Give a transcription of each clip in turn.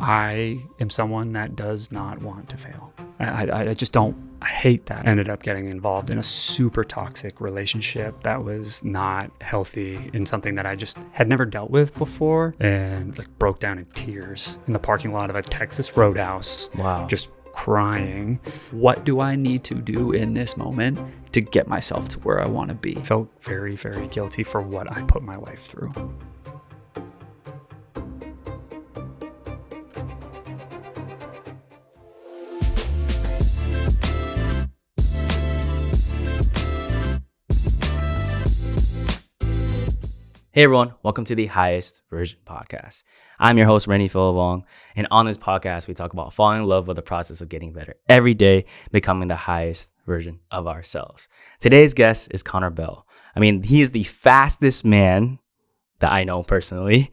I am someone that does not want to fail. I just don't. I hate that. I ended up getting involved in a super toxic relationship that was not healthy, in something that I just had never dealt with before, and like broke down in tears in the parking lot of a Texas Roadhouse. Wow. Just crying. What do I need to do in this moment to get myself to where I want to be? I felt very, very guilty for what I put my wife through. Hey everyone, welcome to the Highest Version Podcast. I'm your host, Rennie Philivong, and on this podcast, we talk about falling in love with the process of getting better every day, becoming the highest version of ourselves. Today's guest is Connor Bell. I mean, he is the fastest man that I know personally.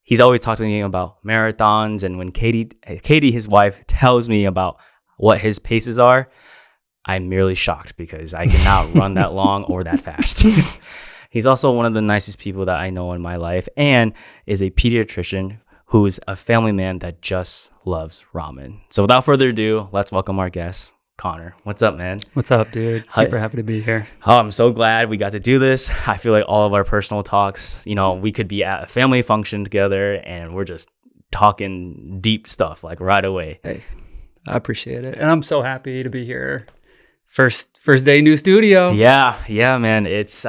He's always talking to me about marathons, and when Katie, his wife, tells me about what his paces are, I'm merely shocked because I cannot run that long or that fast. He's also one of the nicest people that I know in my life, and is a pediatrician who's a family man that just loves ramen. So without further ado, let's welcome our guest, Connor. What's up, man? What's up, dude? Super happy to be here. Oh, I'm so glad we got to do this. I feel like all of our personal talks, we could be at a family function together and we're just talking deep stuff like right away. Hey, I appreciate it. And I'm so happy to be here. First day new studio. Yeah, man. It's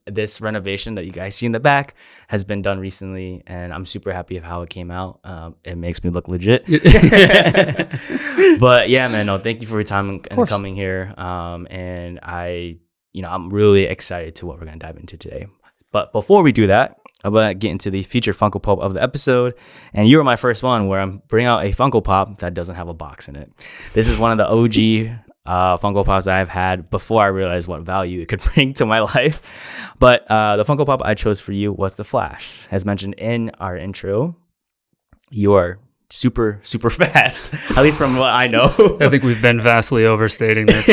this renovation that you guys see in the back has been done recently, and I'm super happy of how it came out. It makes me look legit. But yeah, man, no, thank you for your time and coming here. And I'm really excited to what we're gonna dive into today. But before we do that, I'm gonna get into the featured Funko Pop of the episode, and you were my first one where I'm bringing out a Funko Pop that doesn't have a box in it. This is one of the OG Funko Pops that I've had before I realized what value it could bring to my life. But the Funko Pop I chose for you was the Flash. As mentioned in our intro, you are super, super fast, at least from what I know. I think we've been vastly overstating this.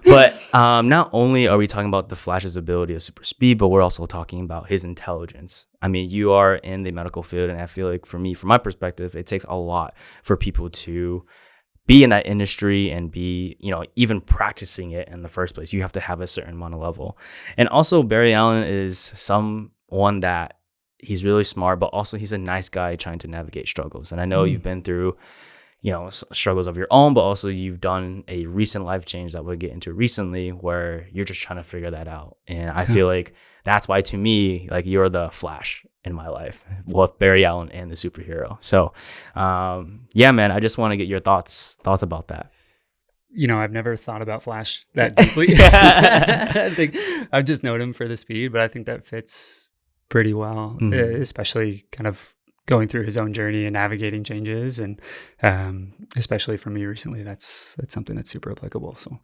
But not only are we talking about the Flash's ability of super speed, but we're also talking about his intelligence. I mean, you are in the medical field, and I feel like from my perspective, it takes a lot for people to be in that industry and be, even practicing it in the first place. You have to have a certain amount of level. And also Barry Allen is someone that he's really smart, but also he's a nice guy trying to navigate struggles. And I know you've been through, struggles of your own, but also you've done a recent life change that we'll get into recently where you're just trying to figure that out. And I feel like that's why, to me, like, you're the Flash in my life, both Barry Allen and the superhero. So, yeah, man, I just want to get your thoughts about that. I've never thought about Flash that deeply. I think I've just known him for the speed, but I think that fits pretty well, especially kind of going through his own journey and navigating changes, and especially for me recently, that's something that's super applicable. So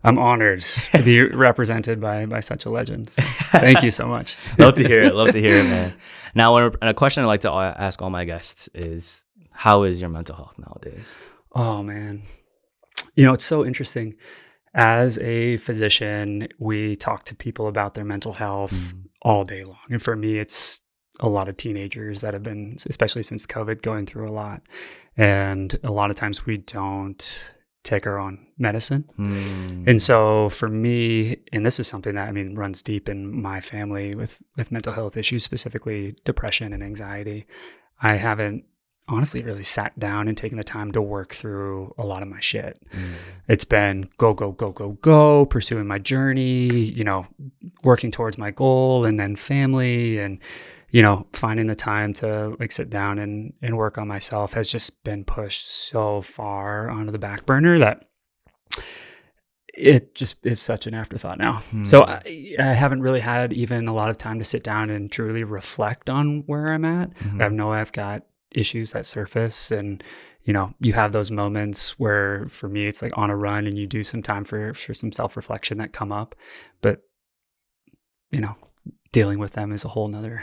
I'm honored to be represented by such a legend. So thank you so much. Love to hear it, man. Now, a question I like to ask all my guests is, how is your mental health nowadays? Oh man, it's so interesting. As a physician, we talk to people about their mental health all day long, and for me, it's a lot of teenagers that have been, especially since COVID, going through a lot. And a lot of times we don't take our own medicine. And so for me, and this is something that, runs deep in my family with mental health issues, specifically depression and anxiety. I haven't honestly really sat down and taken the time to work through a lot of my shit. It's been go, pursuing my journey, working towards my goal, and then family, and finding the time to sit down and work on myself has just been pushed so far onto the back burner that it just is such an afterthought now. So I haven't really had even a lot of time to sit down and truly reflect on where I'm at. I know I've got issues that surface, and you have those moments where, for me, it's like on a run and you do some time for some self-reflection that come up, but dealing with them is a whole nother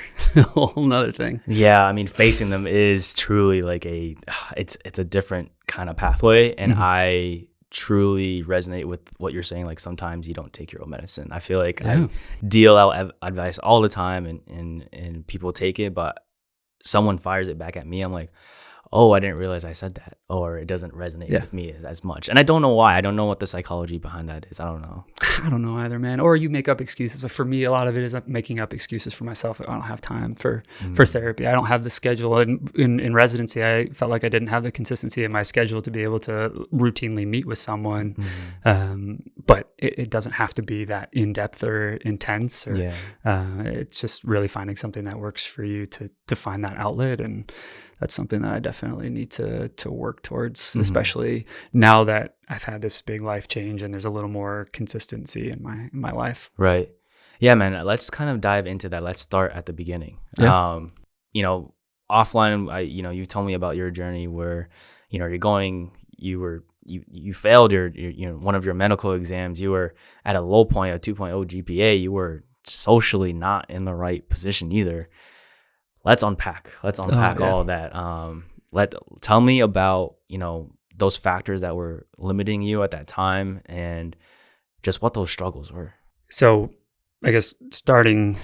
thing. Yeah, facing them is truly like it's a different kind of pathway, and I truly resonate with what you're saying. Like, sometimes you don't take your own medicine. I feel like I deal out advice all the time, and people take it, but someone fires it back at me. I'm like, oh, I didn't realize I said that, or it doesn't resonate with me as much. And I don't know why. I don't know what the psychology behind that is. I don't know. I don't know either, man. Or you make up excuses. But for me, a lot of it is making up excuses for myself. I don't have time for therapy. I don't have the schedule. In residency, I felt like I didn't have the consistency in my schedule to be able to routinely meet with someone. But it doesn't have to be that in-depth or intense. Or, it's just really finding something that works for you to find that outlet. And that's something that I definitely need to work towards, especially now that I've had this big life change and there's a little more consistency in my life. Right. Yeah, man. Let's kind of dive into that. Let's start at the beginning. Yeah. You know, offline, you told me about your journey where, you failed your one of your medical exams. You were at a low point, a 2.0 GPA. You were socially not in the right position either. Let's unpack all of that. Tell me about, those factors that were limiting you at that time and just what those struggles were. So I guess starting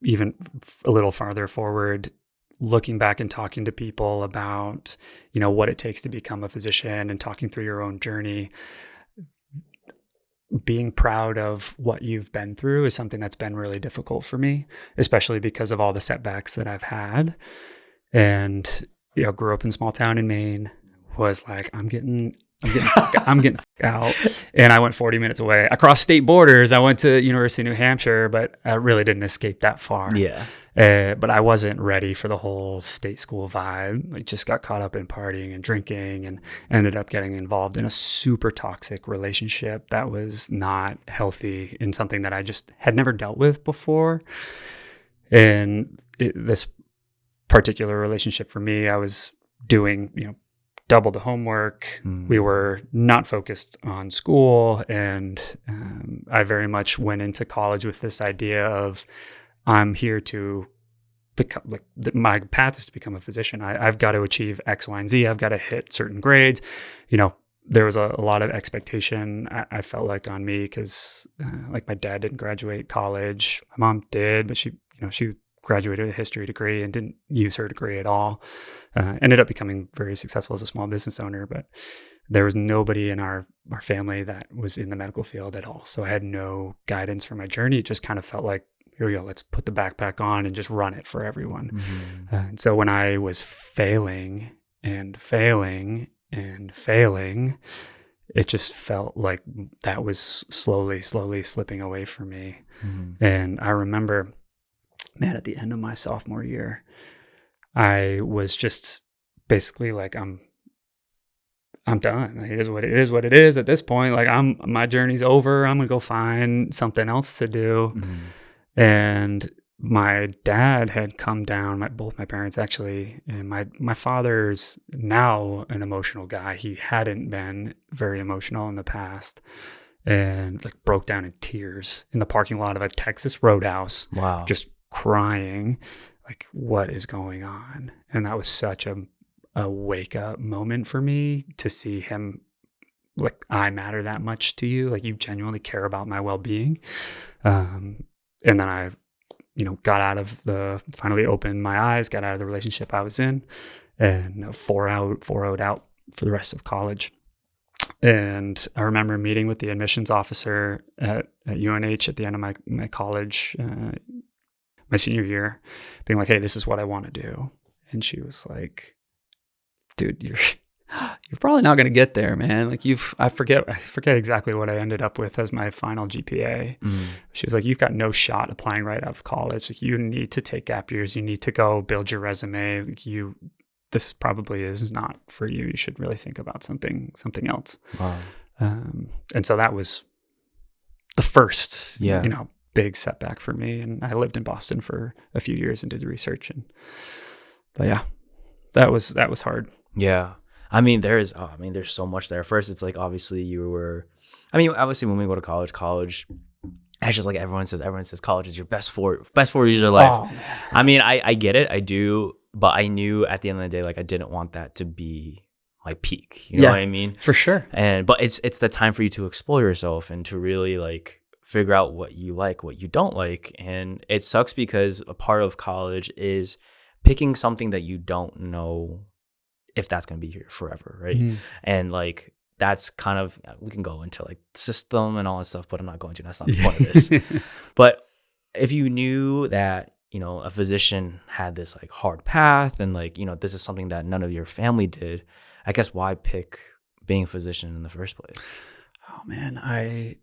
even a little farther forward, looking back and talking to people about, what it takes to become a physician and talking through your own journey, being proud of what you've been through is something that's been really difficult for me, especially because of all the setbacks that I've had. And, grew up in a small town in Maine, was like, I'm getting out. And I went 40 minutes away across state borders. I went to University of New Hampshire, but I really didn't escape that far. Yeah. But I wasn't ready for the whole state school vibe. I just got caught up in partying and drinking and ended up getting involved in a super toxic relationship that was not healthy, in something that I just had never dealt with before. And this particular relationship for me, I was doing, double the homework. We were not focused on school. And I very much went into college with this idea of, I'm here to become, my path is to become a physician. I've got to achieve X, Y, and Z. I've got to hit certain grades. There was a lot of expectation, I felt like, on me because my dad didn't graduate college. My mom did, but she graduated with a history degree and didn't use her degree at all. Ended up becoming very successful as a small business owner, but there was nobody in our family that was in the medical field at all. So I had no guidance for my journey. It just kind of felt like, here we go, let's put the backpack on and just run it for everyone. And so when I was failing and failing and failing, it just felt like that was slowly slipping away from me. And I remember, man, at the end of my sophomore year, I was just basically like, I'm done. It is what it is at this point. Like, my journey's over. I'm gonna go find something else to do. And my dad had come down, both my parents actually, and my father's now an emotional guy. He hadn't been very emotional in the past, and broke down in tears in the parking lot of a Texas Roadhouse. Wow. Just crying, like, what is going on? And that was such a wake up moment for me, to see him like, I matter that much to you. Like, you genuinely care about my well-being. And then I, finally opened my eyes, got out of the relationship I was in, and 4-0'd out for the rest of college. And I remember meeting with the admissions officer at UNH at the end of my college, my senior year, being like, hey, this is what I want to do. And she was like, dude, you're probably not going to get there, man. Like, I forget exactly what I ended up with as my final GPA. She was like, you've got no shot applying right out of college. Like, you need to take gap years. You need to go build your resume. Like, this probably is not for you. You should really think about something else. Wow. And so that was the first, big setback for me. And I lived in Boston for a few years and did the research. But yeah, that was hard. Yeah. There's so much there. First, it's like, obviously obviously when we go to college, it's just like everyone says college is your best 4 years of your life. Oh, I get it. I do. But I knew at the end of the day, like, I didn't want that to be my peak. You know what I mean? For sure. But it's the time for you to explore yourself and to really, like, figure out what you like, what you don't like. And it sucks because a part of college is picking something that you don't know if that's going to be here forever, right? Mhm. And like that's kind of, we can go into like system and all that stuff, but I'm not going to. That's not the point of this. But if you knew that, you know, a physician had this like hard path and like, you know, this is something that none of your family did, I guess why pick being a physician in the first place? Oh man, I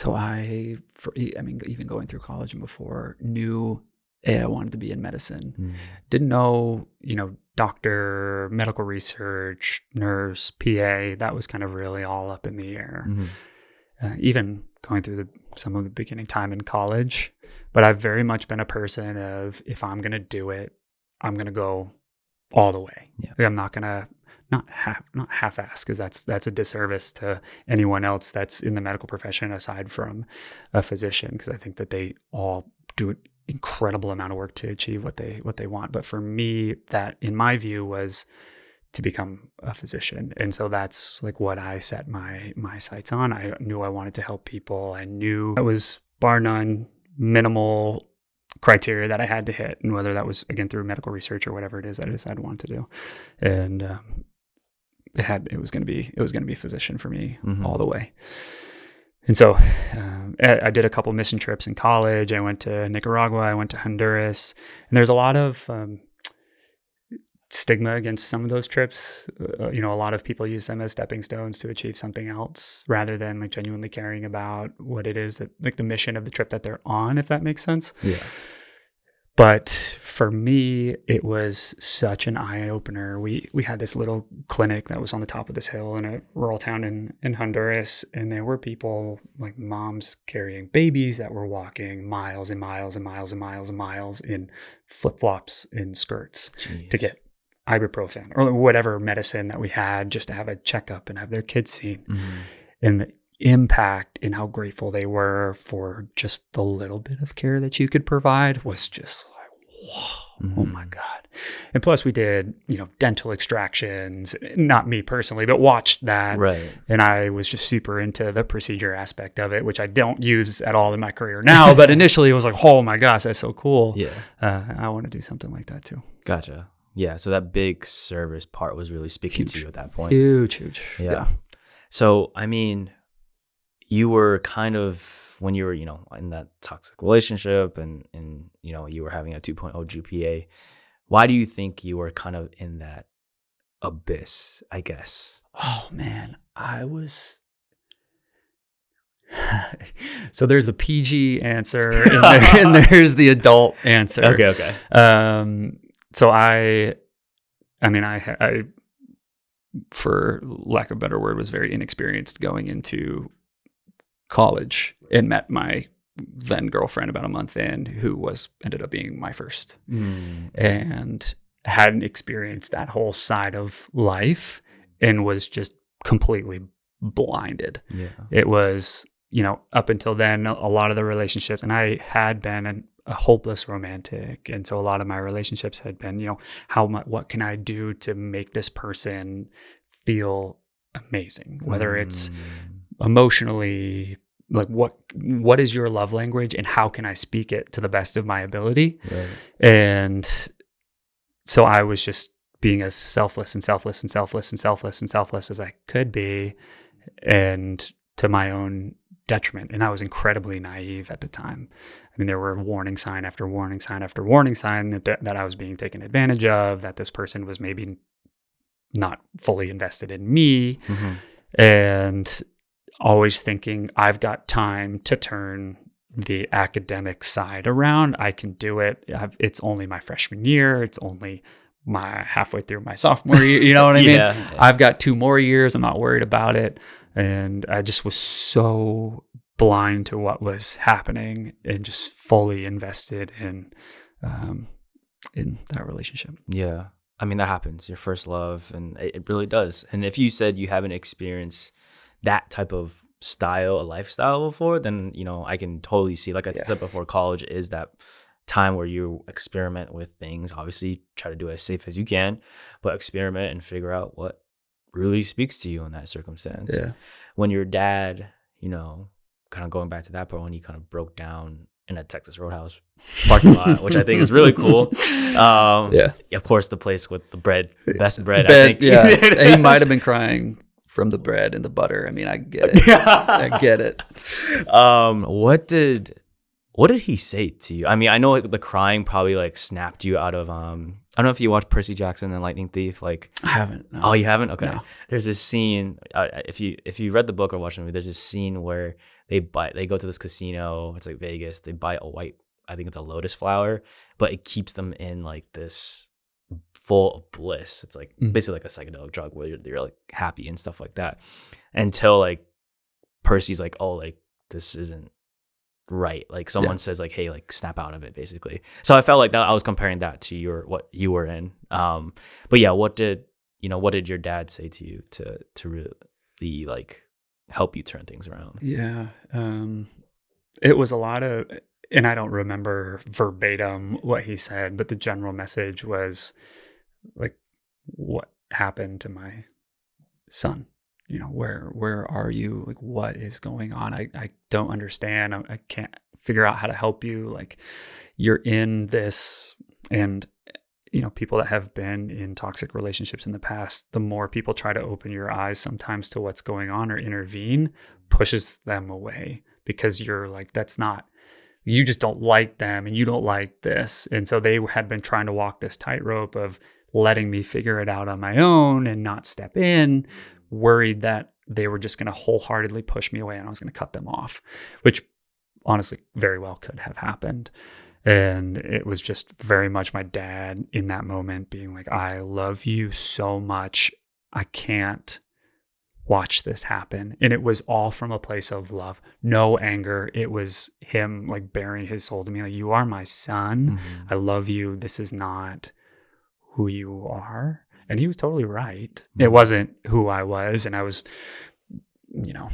mean, even going through college and before, knew I wanted to be in medicine. Mm. Didn't know, you know, doctor, medical research, nurse, PA. That was kind of really all up in the air. Mhm. Even going through some of the beginning time in college. But I've very much been a person of, if I'm going to do it, I'm going to go all the way. Yeah. Like, I'm not going to not half-ass, because that's a disservice to anyone else that's in the medical profession aside from a physician, because I think that they all do an incredible amount of work to achieve what they want. But for me, that in my view was to become a physician. And so that's like what I set my sights on. I knew I wanted to help people. I knew it was bar none minimal criteria that I had to hit, and whether that was again through medical research or whatever it is that I decided I wanted to do. And it was going to be physician for me all the way. And so I did a couple mission trips in college. I went to Nicaragua, I went to Honduras, and there's a lot of stigma against some of those trips. You know, a lot of people use them as stepping stones to achieve something else rather than like genuinely caring about what it is that, like, the mission of the trip that they're on, if that makes sense. Yeah. But for me, it was such an eye opener. We had this little clinic that was on the top of this hill in a rural town in Honduras, and there were people, like moms carrying babies that were walking miles and miles and miles and miles and miles in flip-flops and skirts to get ibuprofen or whatever medicine that we had, just to have a checkup and have their kids seen. And the impact and how grateful they were for just the little bit of care that you could provide was just like, whoa, oh my God. And plus we did, you know, dental extractions, not me personally, but watched that. Right. And I was just super into the procedure aspect of it, which I don't use at all in my career now. But initially it was like, oh my gosh, that's so cool. Yeah. I want to do something like that too. Gotcha. Yeah. So that big service part was really speaking to you at that point. Huge. Yeah. So, I mean, you were kind of, when you were, you know, in that toxic relationship and you know, you were having a 2.0 GPA, why do you think you were kind of in that abyss, I guess? Oh man, I was. So there's the PG answer and there's the adult answer. Okay. So I for lack of a better word, was very inexperienced going into college and met my then girlfriend about a month in, who ended up being my first, and hadn't experienced that whole side of life and was just completely blinded. Yeah. It was, you know, up until then, a lot of the relationships, and I had been a hopeless romantic. And so a lot of my relationships had been, you know, what can I do to make this person feel amazing? Whether it's emotionally, like what is your love language and how can I speak it to the best of my ability? Right. And so I was just being as selfless as I could be, and to my own detriment. And I was incredibly naive at the time. I mean, there were warning sign after warning sign after warning sign that I was being taken advantage of, that this person was maybe not fully invested in me, and always thinking I've got time to turn the academic side around. I can do it. It's only my freshman year. It's only my halfway through my sophomore year. You know what I mean? Yeah. I've got 2 more years. I'm not worried about it. And I just was so blind to what was happening and just fully invested in that relationship. Yeah. I mean, that happens. Your first love, and it really does. And if you said you haven't experienced that type of style, a lifestyle before, then, you know, I can totally see, like I said before, college is that time where you experiment with things. Obviously, try to do it as safe as you can, but experiment and figure out what really speaks to you in that circumstance. Yeah. When your dad, you know, kind of going back to that part, when he kind of broke down in a Texas Roadhouse parking lot, which I think is really cool. Of course, the place with the best bread. I think. Yeah, he might have been crying from the bread and the butter. I mean, I get it. I get it. What did he say to you? I mean, I know like, the crying probably like snapped you out of I don't know if you watched Percy Jackson and Lightning Thief. Like, I haven't. No. Oh, you haven't? Okay. No. There's this scene. If you read the book or watched the movie, there's this scene where they go to this casino. It's like Vegas. They buy I think it's a lotus flower, but it keeps them in like this full of bliss. It's like basically like a psychedelic drug where you're like happy and stuff like that. Until like Percy's like, oh, like this isn't right. Like someone says like, hey, like snap out of it, basically. So I felt like that I was comparing that to what you were in. But yeah, what did your dad say to you to really like help you turn things around? Yeah. It was a lot of, and I don't remember verbatim what he said, but the general message was like, what happened to my son? You know, where are you? Like, what is going on? I don't understand. I can't figure out how to help you. Like, you're in this. And, you know, people that have been in toxic relationships in the past, the more people try to open your eyes sometimes to what's going on or intervene, pushes them away because you're like, that's not, you just don't like them and you don't like this. And so they had been trying to walk this tightrope of letting me figure it out on my own and not step in, worried that they were just going to wholeheartedly push me away and I was going to cut them off, which honestly very well could have happened. And it was just very much my dad in that moment being like, I love you so much. I can't watch this happen. And it was all from a place of love, no anger. It was him like bearing his soul to me. Like, you are my son. I love you. This is not who you are. And he was totally right. It wasn't who I was. And I was, you know,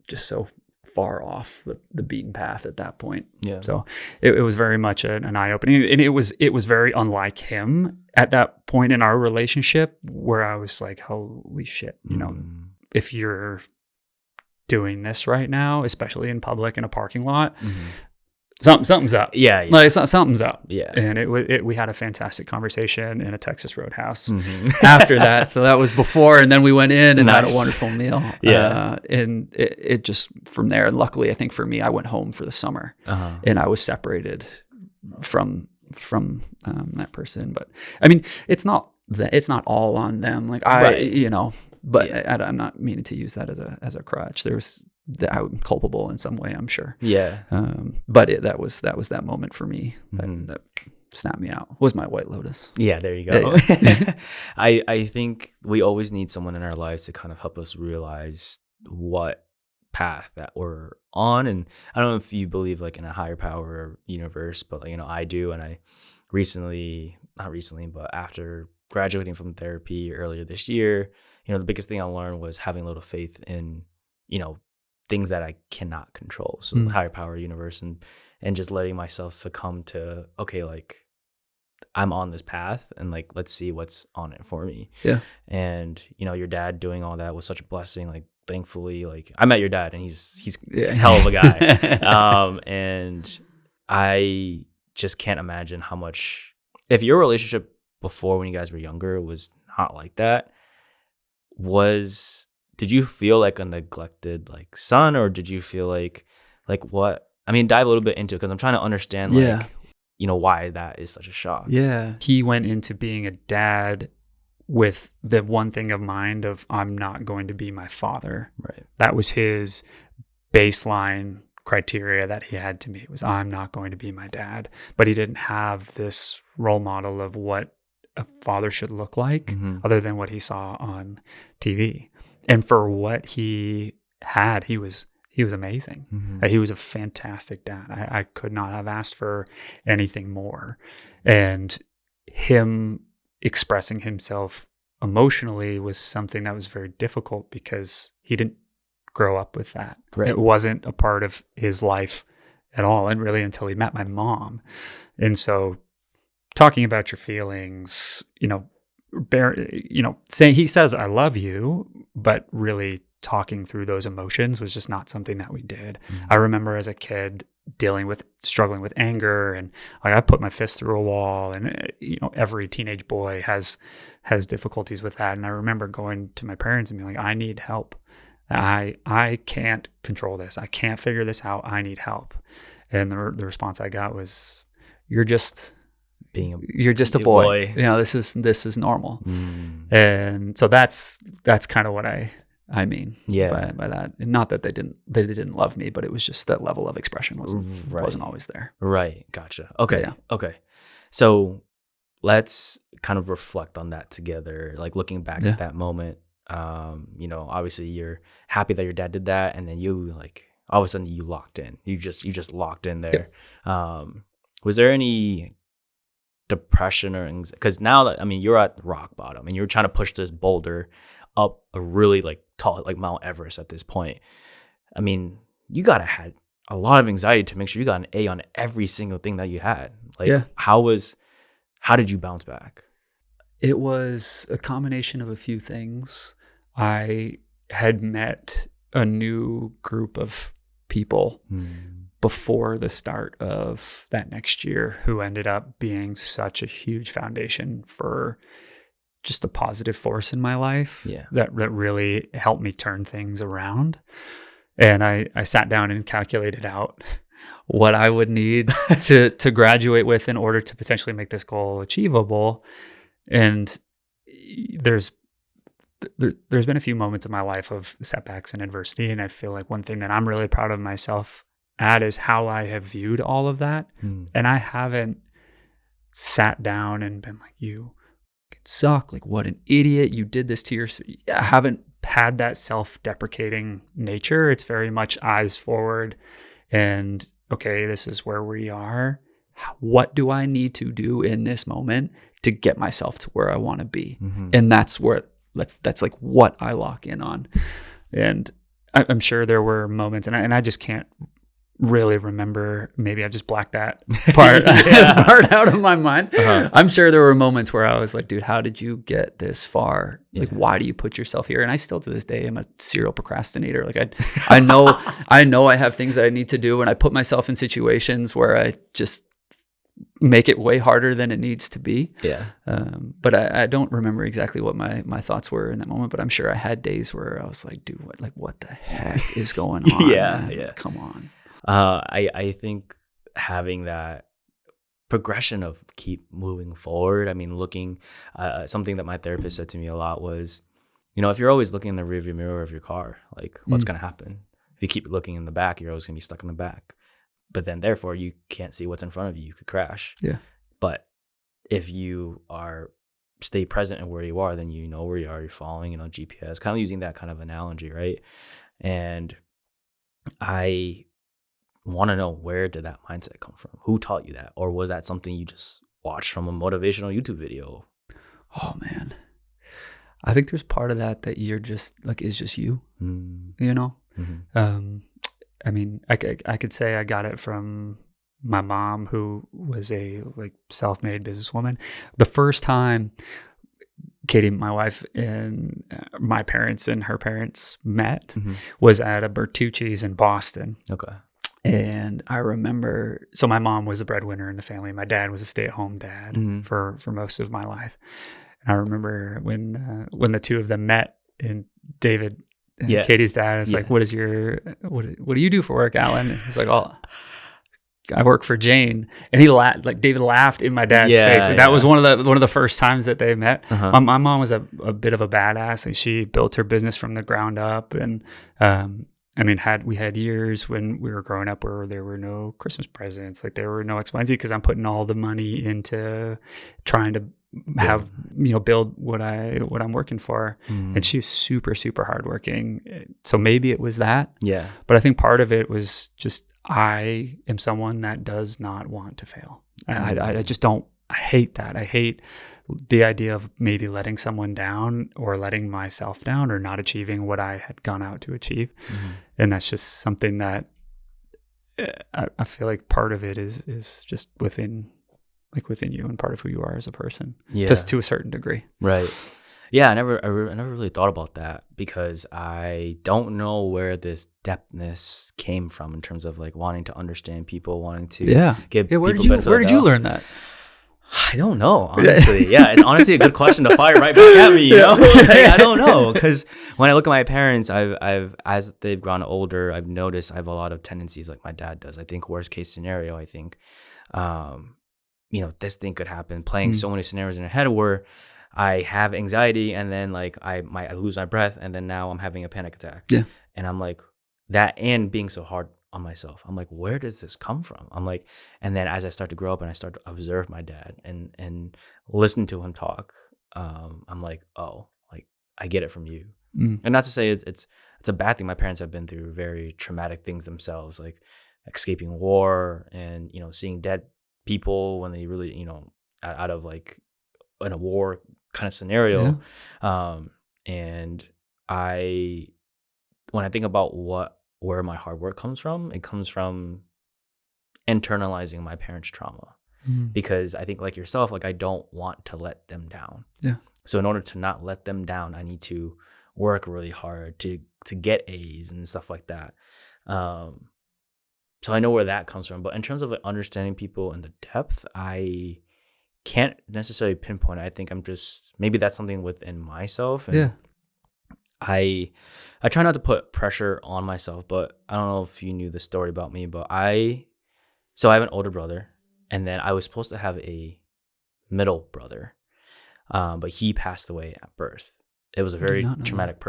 just so far off the beaten path at that point. Yeah. So it was very much an eye-opening. And it was very unlike him at that point in our relationship where I was like, holy shit, you know, if you're doing this right now, especially in public in a parking lot, something's up. Yeah. Like something's up. Yeah. And we had a fantastic conversation in a Texas Roadhouse after that. So that was before, and then we went in and had a wonderful meal. Yeah. And it just from there, and luckily I think for me, I went home for the summer and I was separated from that person. But I mean, it's not all on them. Like you know, but I'm not meaning to use that as a crutch. I'm culpable in some way, I'm sure. Yeah. But that was that moment for me that snapped me out. Was my White Lotus. Yeah, there you go. Yeah. I think we always need someone in our lives to kind of help us realize what path that we're on. And I don't know if you believe like in a higher power or universe, but you know, I do. And I not recently, but after graduating from therapy earlier this year, you know, the biggest thing I learned was having a little faith in, you know, things that I cannot control. So higher power, universe, and just letting myself succumb to, okay, like I'm on this path and like, let's see what's on it for me. Yeah. And, you know, your dad doing all that was such a blessing. Like, thankfully, like I met your dad and he's hell of a guy. And I just can't imagine how much, if your relationship before when you guys were younger was not like that, did you feel like a neglected like son, or did you feel like what? I mean, dive a little bit into it because I'm trying to understand like, you know, why that is such a shock. Yeah. He went into being a dad with the one thing of mind of, I'm not going to be my father. Right. That was his baseline criteria that he had to meet, was I'm not going to be my dad. But he didn't have this role model of what a father should look like other than what he saw on TV. And for what he had, he was amazing. He was a fantastic dad. I could not have asked for anything more. And him expressing himself emotionally was something that was very difficult because he didn't grow up with that. Right. It wasn't a part of his life at all, and really until he met my mom. And so talking about your feelings, you know, saying, he says, I love you, but really talking through those emotions was just not something that we did. I remember as a kid struggling with anger, and like I put my fist through a wall, and every teenage boy has difficulties with that. And I remember going to my parents and being like, I need help. I can't control this. I can't figure this out. I need help. And the response I got was, you're just a boy. This is normal. And so that's kind of what I mean by that. And not that they didn't love me, but it was just that level of expression wasn't always there. Right. Gotcha. Okay. Yeah. Okay. So let's kind of reflect on that together. Like looking back at that moment, obviously you're happy that your dad did that, and then you like all of a sudden you locked in. You just locked in there. Yep. Was there any depression or anxiety? Because now that you're at rock bottom and you're trying to push this boulder up a really like tall, like Mount Everest at this point. You gotta had a lot of anxiety to make sure you got an A on every single thing that you had. Like, how did you bounce back? It was a combination of a few things. I had met a new group of people before the start of that next year who ended up being such a huge foundation for just a positive force in my life that really helped me turn things around. And I sat down and calculated out what I would need to graduate with in order to potentially make this goal achievable. And there's been a few moments in my life of setbacks and adversity. And I feel like one thing that I'm really proud of myself at is how I have viewed all of that. And I haven't sat down and been like, you suck, like what an idiot, you did this to yourself. I haven't had that self-deprecating nature. It's very much eyes forward and, okay, this is where we are. What do I need to do in this moment to get myself to where I want to be? And that's like what I lock in on. And I'm sure there were moments, and I just can't really remember. Maybe I just blacked that part, part out of my mind. I'm sure there were moments where I was like, dude, how did you get this far? Like, why do you put yourself here? And I still to this day am a serial procrastinator. Like I know I have things that I need to do, and I put myself in situations where I just make it way harder than it needs to be. But I don't remember exactly what my thoughts were in that moment, but I'm sure I had days where I was like, dude, what the heck is going on? Come on. I think having that progression of keep moving forward. Looking, something that my therapist said to me a lot was, if you're always looking in the rearview mirror of your car, like what's going to happen? If you keep looking in the back, you're always going to be stuck in the back. But then therefore you can't see what's in front of you. You could crash. But if you stay present in where you are, then you know where you are, you're following, GPS, kind of using that kind of analogy, right? And I want to know, where did that mindset come from? Who taught you that? Or was that something you just watched from a motivational YouTube video? Oh man, I think there's part of that you're just like, is just you, I could say I got it from my mom, who was a like self-made businesswoman. The first time Katie, my wife, and my parents and her parents met was at a Bertucci's in Boston. Okay. And I remember, so my mom was a breadwinner in the family. My dad was a stay-at-home dad for most of my life. And I remember when the two of them met, and David, Katie's dad, is like, what do you do for work, Alan? And he's like, oh, I work for Jane. And he laughed, like David laughed in my dad's face. And that was one of the first times that they met. My mom was a bit of a badass, and she built her business from the ground up. And we had years when we were growing up where there were no Christmas presents, like there were no X, Y, and Z, because I'm putting all the money into trying to have, build what I'm working for. And she was super, super hardworking. So maybe it was that. But I think part of it was just, I am someone that does not want to fail. I just don't. I hate that. I hate the idea of maybe letting someone down or letting myself down or not achieving what I had gone out to achieve. And that's just something that I feel like part of it is just within you and part of who you are as a person, just to a certain degree. Right. Yeah, I never really thought about that because I don't know where this depthness came from in terms of like wanting to understand people, wanting to give Where people did you benefit of Where the did you doubt. learn that? I don't know, honestly. Yeah, it's honestly a good question to fire right back at me, you know? Like, I don't know, because when I look at my parents, I've as they've grown older, I've noticed I have a lot of tendencies like my dad does. I think worst case scenario, I think, this thing could happen. Playing so many scenarios in your head where I have anxiety and then like I lose my breath and then now I'm having a panic attack. Yeah. And I'm like that and being so hard on myself. I'm like, where does this come from? I'm like, and then as I start to grow up and I start to observe my dad and listen to him talk, I'm like, oh, like I get it from you. And not to say it's a bad thing. My parents have been through very traumatic things themselves, like escaping war and seeing dead people when they really out of like in a war kind of scenario. And when I think about where my hard work comes from, it comes from internalizing my parents' trauma. Because I think like yourself, like I don't want to let them down. Yeah. So in order to not let them down, I need to work really hard to get A's and stuff like that. So I know where that comes from. But in terms of like understanding people in the depth, I can't necessarily pinpoint it. I think I'm just maybe that's something within myself. And I try not to put pressure on myself, but I don't know if you knew the story about me, but I have an older brother, and then I was supposed to have a middle brother, but he passed away at birth. It was a very traumatic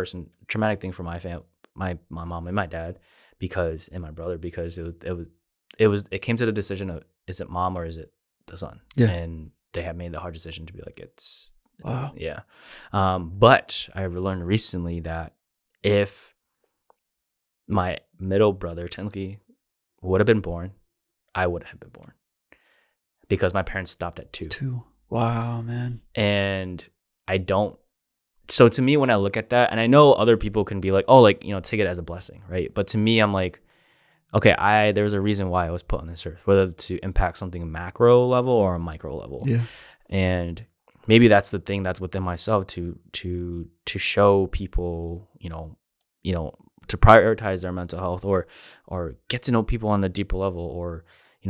thing for my family, my mom and my dad, and my brother, because it came to the decision of, is it mom or is it the son? Yeah. And they had made the hard decision to be like, it's Wow. yeah. But I learned recently that if my middle brother technically would have been born, I would have been born because my parents stopped at 2. 2. Wow, man. And so to me, when I look at that, and I know other people can be like, oh, like, take it as a blessing, right? But to me, I'm like, okay, there's a reason why I was put on this earth, whether to impact something macro level or a micro level. Yeah. And maybe that's the thing that's within myself to show people, to prioritize their mental health or get to know people on a deeper level or,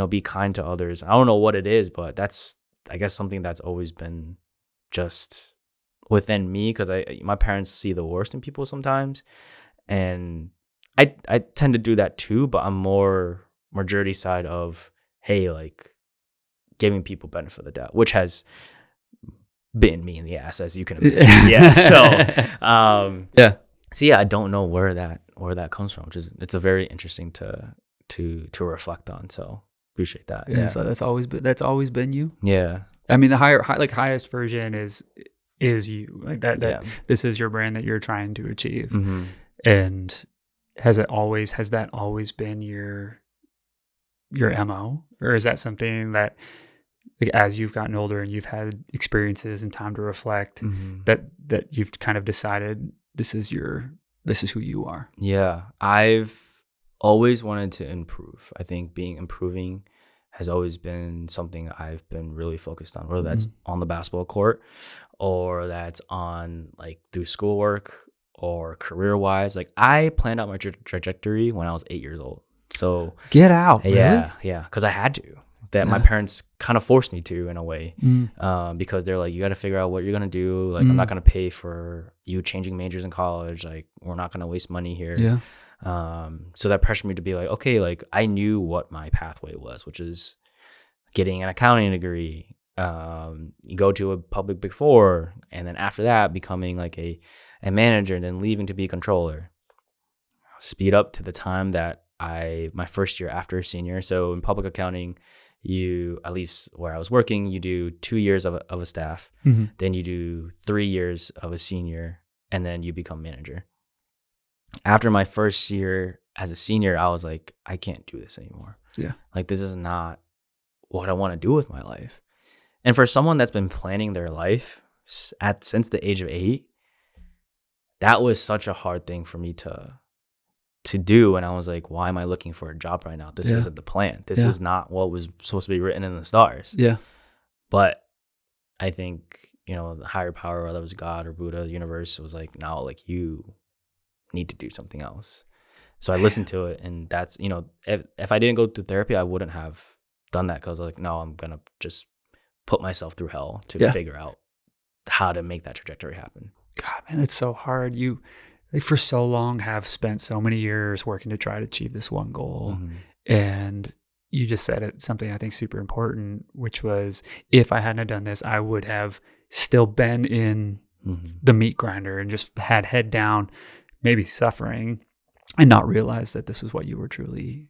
be kind to others. I don't know what it is, but that's, I guess, something that's always been just within me because my parents see the worst in people sometimes. And I tend to do that too, but I'm more majority side of, hey, like giving people benefit of the doubt, which has bitten me in the ass, as you can imagine. Yeah. So So yeah, I don't know where that comes from, which is, it's a very interesting to reflect on. So appreciate that. Yeah. So that's always been you. Yeah. I mean, the highest version is you, like that this is your brand that you're trying to achieve. And has that always been your MO, or is that something that, like, as you've gotten older and you've had experiences and time to reflect, that you've kind of decided this is who you are? Yeah, I've always wanted to improve. I think improving has always been something I've been really focused on, whether that's on the basketball court or that's on like through schoolwork or career wise. Like I planned out my trajectory when I was 8 years old. So get out. Yeah. Yeah. Cause I had to, my parents kind of forced me to in a way, because they're like, you got to figure out what you're going to do. Like, I'm not going to pay for you changing majors in college. Like, we're not going to waste money here. Yeah. So that pressured me to be like, okay, like I knew what my pathway was, which is getting an accounting degree. You go to a public Big Four, and then after that, becoming like a manager, and then leaving to be a controller. Speed up to the time that my first year after senior. So in public accounting, at least where I was working, you do 2 years of a staff, then you do 3 years of a senior, and then you become manager. After my first year as a senior, I was like, I can't do this anymore. Yeah. Like, this is not what I want to do with my life. And for someone that's been planning their life since the age of 8, that was such a hard thing for me to do. And I was like, why am I looking for a job right now? This isn't the plan. This is not what was supposed to be written in the stars. Yeah. But I think, the higher power, whether it was God or Buddha, the universe, was like, no, like you need to do something else. So I listened to it, and that's, if I didn't go through therapy, I wouldn't have done that, because like, no, I'm gonna just put myself through hell to figure out how to make that trajectory happen. God, man, it's so hard. You, like, for so long have spent so many years working to try to achieve this one goal. And you just said it, something I think super important, which was, if I hadn't done this, I would have still been in the meat grinder and just had head down, maybe suffering, and not realize that this is what you were truly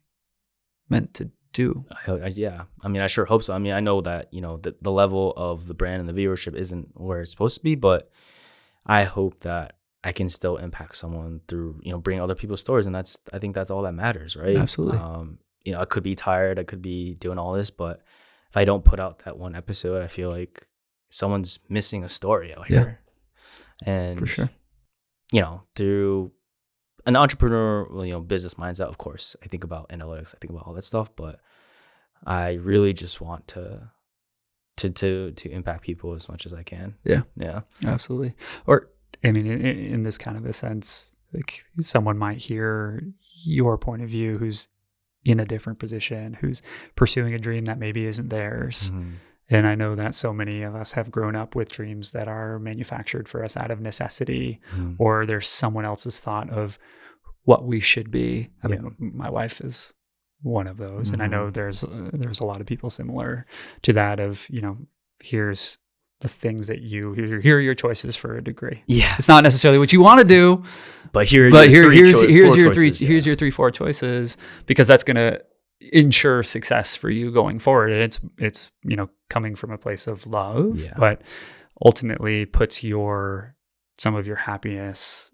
meant to do. Yeah. I mean, I sure hope so. I mean, I know that, the level of the brand and the viewership isn't where it's supposed to be, but I hope that I can still impact someone through, bring other people's stories. And I think that's all that matters, right? Absolutely. I could be tired, I could be doing all this, but if I don't put out that one episode, I feel like someone's missing a story out here. And for sure, through an entrepreneur, business mindset, of course, I think about analytics, I think about all that stuff, but I really just want to impact people as much as I can. Yeah, absolutely. Or, I mean, in this kind of a sense, like, someone might hear your point of view who's in a different position, who's pursuing a dream that maybe isn't theirs. And I know that so many of us have grown up with dreams that are manufactured for us out of necessity, or there's someone else's thought of what we should be. I mean, my wife is one of those, and I know there's a lot of people similar to that of, here's the things that here are your choices for a degree. Yeah, it's not necessarily what you want to do, but here's your 3-4 choices, because that's going to ensure success for you going forward. And it's coming from a place of love, but ultimately puts some of your happiness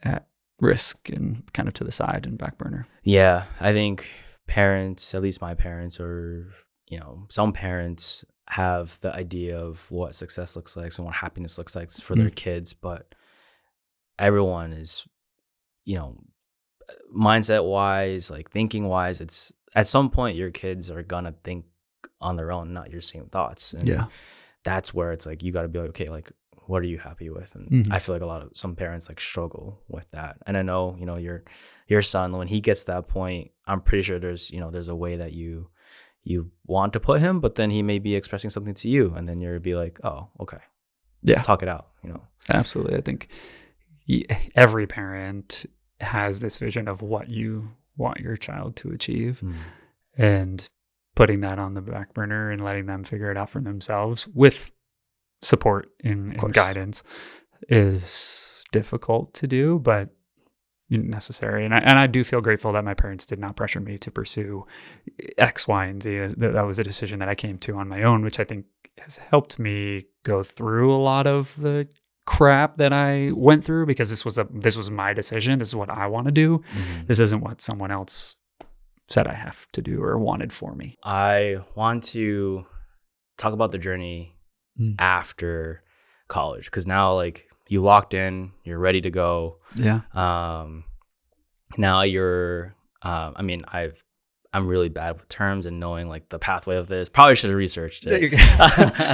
at risk and kind of to the side and back burner. Yeah, I think parents, at least my parents, or some parents, have the idea of what success looks like and what happiness looks like for their kids, but everyone is, mindset wise, like thinking wise, it's at some point your kids are gonna think on their own, not your same thoughts. And that's where it's like, you got to be like, okay, like, what are you happy with? And I feel like some parents like struggle with that. And I know, your son, when he gets to that point, I'm pretty sure there's a way that you want to put him, but then he may be expressing something to you, and then you'll be like, oh, okay, let's talk it out. Absolutely. I think every parent has this vision of what you want your child to achieve, and putting that on the back burner and letting them figure it out for themselves with support and guidance is difficult to do, but necessary. And I do feel grateful that my parents did not pressure me to pursue X, Y, and Z. That was a decision that I came to on my own, which I think has helped me go through a lot of the crap that I went through, because this was my decision. This is what I want to do. This isn't what someone else said I have to do or wanted for me. I want to talk about the journey after college, because now, like, you locked in, you're ready to go. Yeah. Now you're, I'm really bad with terms and knowing like the pathway of this. Probably should have researched it.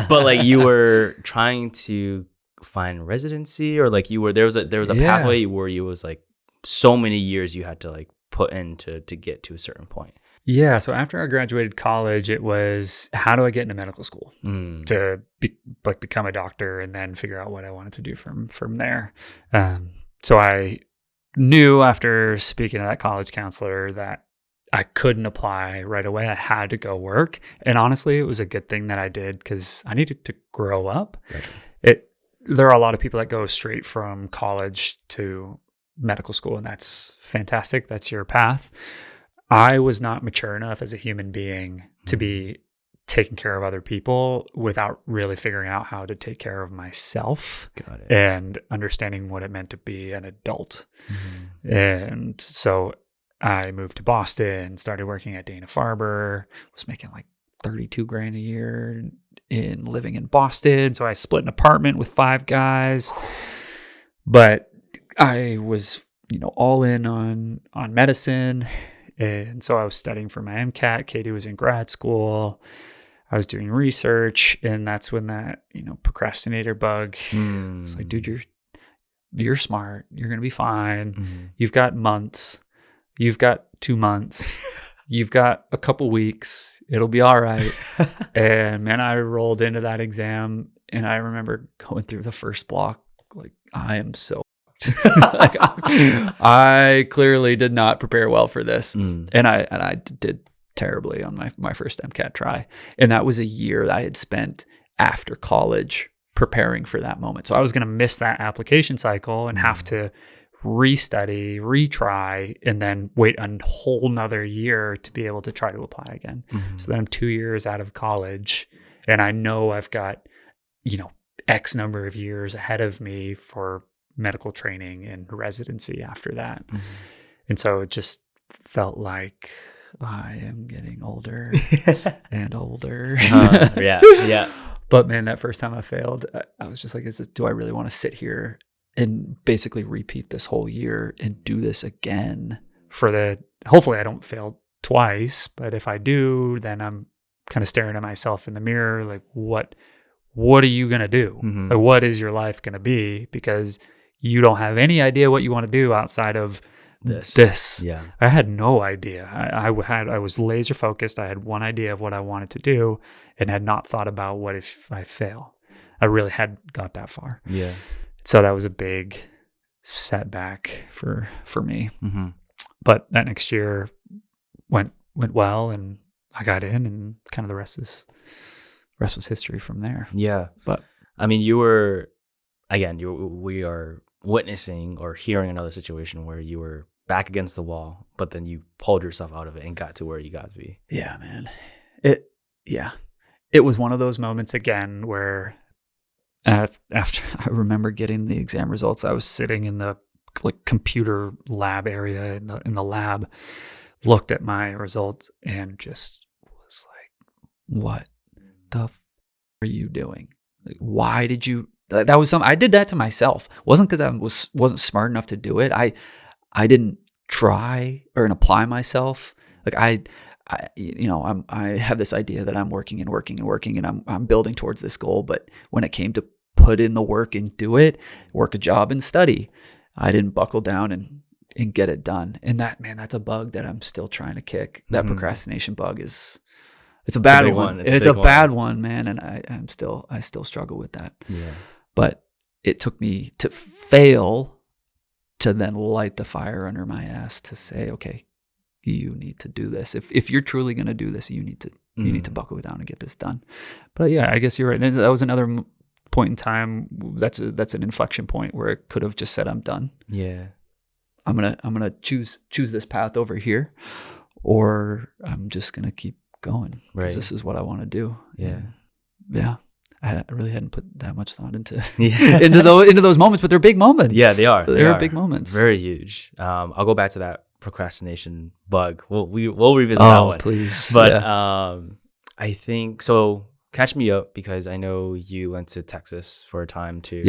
But like, you were trying to find residency, or like there was a pathway where you was like so many years you had to like put in to get to a certain point. Yeah. So after I graduated college, it was, how do I get into medical school to become a doctor, and then figure out what I wanted to do from there. So I knew after speaking to that college counselor that I couldn't apply right away. I had to go work. And honestly, it was a good thing that I did, because I needed to grow up. Right. There are a lot of people that go straight from college to medical school, and that's fantastic. That's your path. I was not mature enough as a human being to be taking care of other people without really figuring out how to take care of myself and understanding what it meant to be an adult. And so I moved to Boston, started working at Dana-Farber, was making like $32,000 a year in living in Boston. So I split an apartment with 5 guys, but I was, all in on medicine. And so I was studying for my MCAT. Katie was in grad school. I was doing research, and that's when that, procrastinator bug, it's like, dude, you're smart. You're going to be fine. You've got months. You've got 2 months. You've got a couple weeks. It'll be all right. And man, I rolled into that exam, and I remember going through the first block. Like, I am so like, I clearly did not prepare well for this. And I did terribly on my first MCAT try. And that was a year that I had spent after college preparing for that moment. So I was going to miss that application cycle and have to restudy, retry, and then wait a whole nother year to be able to try to apply again. So then I'm 2 years out of college, and I know I've got, X number of years ahead of me for medical training and residency after that. And so it just felt like I am getting older and older. Yeah. But man, that first time I failed, I was just like, do I really want to sit here and basically repeat this whole year and do this again hopefully I don't fail twice, but if I do, then I'm kind of staring at myself in the mirror, like, what are you going to do? Like, what is your life going to be? Because you don't have any idea what you want to do outside of this. Yeah. I had no idea. I was laser focused. I had one idea of what I wanted to do and had not thought about what if I fail. I really hadn't got that far. Yeah. So that was a big setback for me. But that next year went well, and I got in, and kind of the rest was history from there. Yeah. But I mean, we are witnessing or hearing another situation where you were back against the wall, but then you pulled yourself out of it and got to where you got to be. Yeah, man. It was one of those moments again where after I remember getting the exam results, I was sitting in the computer lab area in the lab, looked at my results, and just was like, what the are you doing? Like, why did you? That was I did that to myself. It wasn't because I wasn't smart enough to do it. I didn't try or apply myself. Like I have this idea that I'm working and I'm building towards this goal. But when it came to put in the work and do it, work a job and study, I didn't buckle down and get it done. And that's a bug that I'm still trying to kick. That procrastination bug it's a bad one. It's a bad one, man. And I still struggle with that. Yeah. But it took me to fail to then light the fire under my ass to say, okay, you need to do this. If you're truly going to do this, you need to buckle down and get this done. But yeah, I guess you're right. That was another point in time. That's an inflection point where it could have just said, I'm done. Yeah. I'm gonna choose this path over here, or I'm just gonna keep going because this is what I want to do. Yeah. Yeah. I really hadn't put that much thought into those moments, but they're big moments. Yeah, they are. They're big moments. Very huge. I'll go back to that procrastination bug. We'll revisit that one. Please. But I think so. Catch me up, because I know you went to Texas for a time to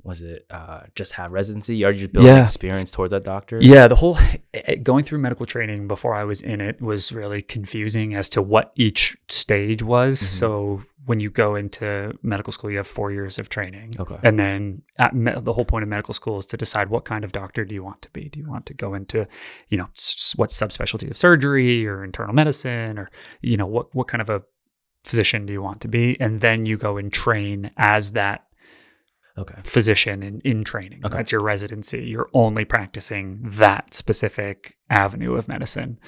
was it just have residency? Are you just building experience towards that doctor? Yeah, the whole going through medical training before I was in it was really confusing as to what each stage was. So when you go into medical school, you have 4 years of training. Okay. And then the whole point of medical school is to decide what kind of doctor do you want to be. Do you want to go into, what subspecialty of surgery or internal medicine, or, what kind of a physician do you want to be? And then you go and train as that physician in training. Okay. That's your residency. You're only practicing that specific avenue of medicine.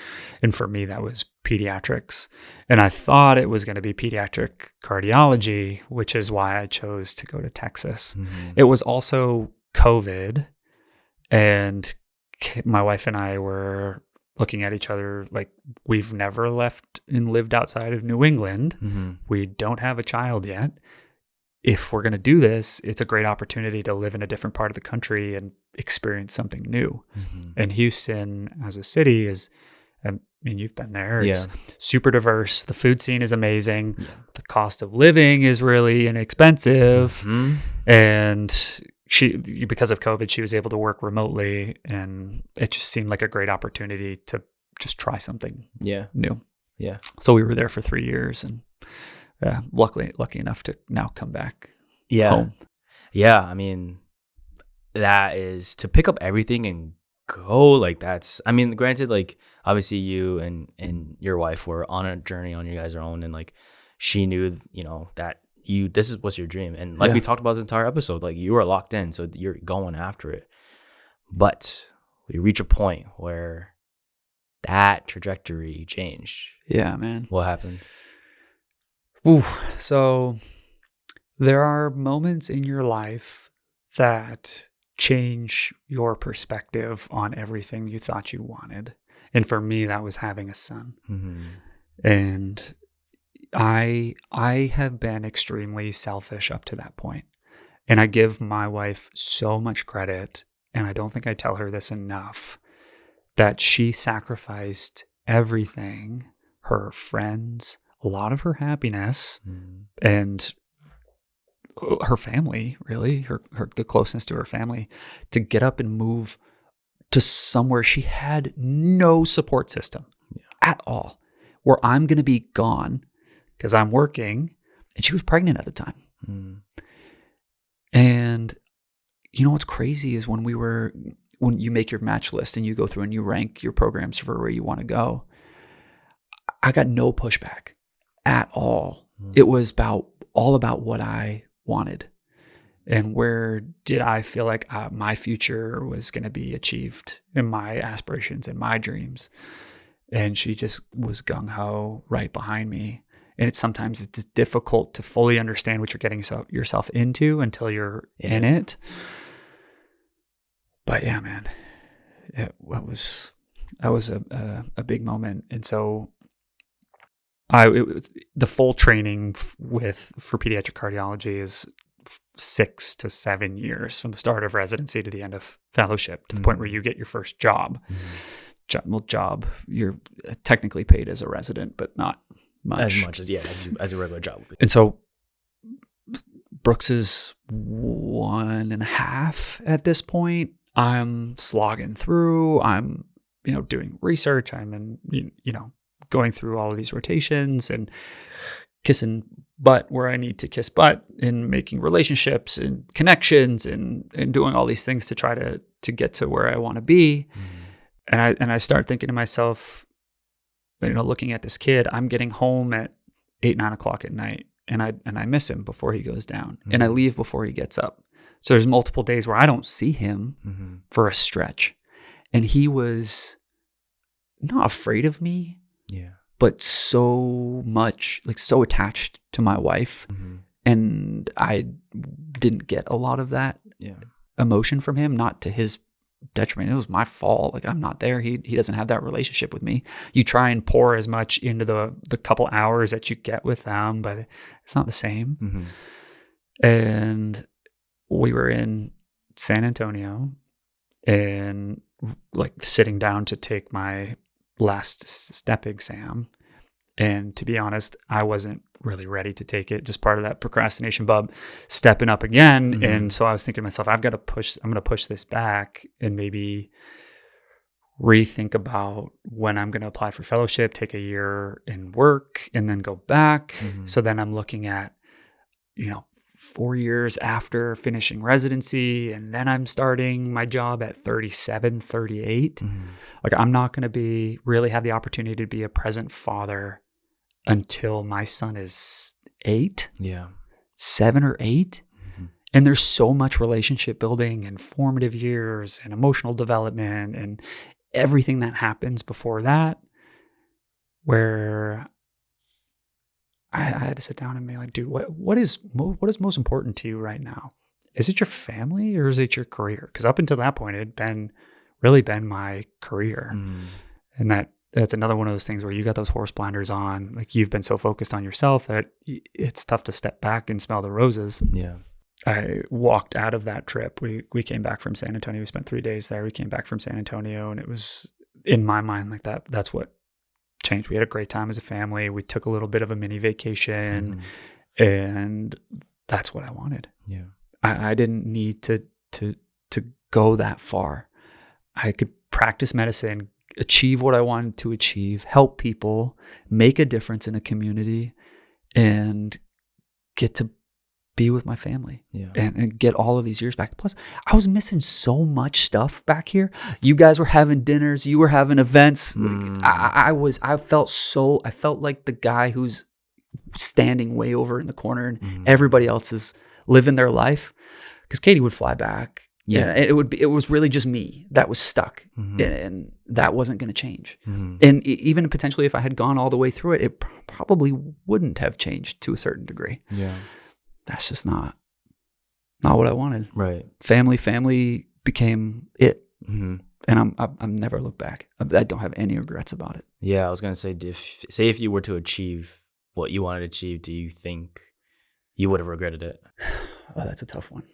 And for me, that was pediatrics. And I thought it was going to be pediatric cardiology, which is why I chose to go to Texas. It was also COVID, and my wife and I were looking at each other like, we've never left and lived outside of New England. We don't have a child yet. If we're going to do this, it's a great opportunity to live in a different part of the country and experience something new. And Houston as a city is, I mean, you've been there. It's super diverse. The food scene is amazing. The cost of living is really inexpensive. And because of COVID, she was able to work remotely, and it just seemed like a great opportunity to just try something new. Yeah. So we were there for 3 years, and lucky enough to now come back home. Yeah. I mean, that is to pick up everything and go, like, that's, I mean, granted, like, obviously you and your wife were on a journey on you guys' own, and like she knew, you know, that this was your dream, and like we talked about this entire episode, like you were locked in, so you're going after it. But we reach a point where that trajectory changed. Yeah, man. What happened? Ooh, so there are moments in your life that change your perspective on everything you thought you wanted. And for me, that was having a son. Mm-hmm. And I have been extremely selfish up to that point. And I give my wife so much credit, and I don't think I tell her this enough, that she sacrificed everything, her friends, a lot of her happiness, and her family, really, the closeness to her family, to get up and move to somewhere she had no support system at all, where I'm going to be gone because I'm working, and she was pregnant at the time. And you know what's crazy is when you make your match list and you go through and you rank your programs for where you want to go, I got no pushback at all. It was all about what I wanted and where did I feel like my future was going to be achieved, and my aspirations and my dreams. And she just was gung-ho right behind me. And sometimes it's difficult to fully understand what you're getting yourself into until you're in it. But yeah, man, that was a big moment. And so it was the full training for pediatric cardiology is 6 to 7 years from the start of residency to the end of fellowship, to the point where you get your first job. Job, you're technically paid as a resident, but not much. As much as a regular job would be. And so Brooks is 1.5 at this point. I'm slogging through. I'm, doing research. I'm in, going through all of these rotations and kissing butt where I need to kiss butt, and making relationships and connections and doing all these things to try to get to where I want to be. And I start thinking to myself, looking at this kid, I'm getting home at 8, 9 o'clock at night, and I miss him before he goes down, and I leave before he gets up. So there's multiple days where I don't see him for a stretch, and he was not afraid of me, but so much, so attached to my wife, and I didn't get a lot of that emotion from him, not to his detriment. It was my fault. I'm not there. He doesn't have that relationship with me. You try and pour as much into the couple hours that you get with them, but it's not the same. And we were in San Antonio and sitting down to take my last step exam. And to be honest, I wasn't really ready to take it. Just part of that procrastination bub stepping up again. And so I was thinking to myself, I'm going to push this back and maybe rethink about when I'm going to apply for fellowship, take a year in work, and then go back. So then I'm looking at, 4 years after finishing residency, and then I'm starting my job at 37, 38. I'm not going to really have the opportunity to be a present father until my son is 8, 7 or 8. And there's so much relationship building and formative years and emotional development and everything that happens before that, where I had to sit down and be like, dude, what is most important to you right now? Is it your family or is it your career? Because up until that point, it had really been my career. And that's another one of those things where you got those horse blinders on. You've been so focused on yourself that it's tough to step back and smell the roses. I walked out of that trip. We came back from San Antonio. We spent 3 days there. We came back from San Antonio, and it was, in my mind, that's what changed. We had a great time as a family. We took a little bit of a mini vacation, and that's what I wanted. I didn't need to go that far. I could practice medicine, achieve what I wanted to achieve, help people, make a difference in a community, and get to be with my family and get all of these years back. Plus, I was missing so much stuff back here. You guys were having dinners, you were having events. I felt like the guy who's standing way over in the corner and everybody else is living their life. Because Katie would fly back. Yeah, and it was really just me that was stuck, and that wasn't going to change. And even potentially, if I had gone all the way through it, it probably wouldn't have changed to a certain degree. Yeah, that's just not what I wanted. Right. Family became it, and I've never looked back. I don't have any regrets about it. Yeah, I was going to say, if you were to achieve what you wanted to achieve, do you think you would have regretted it? Oh, that's a tough one.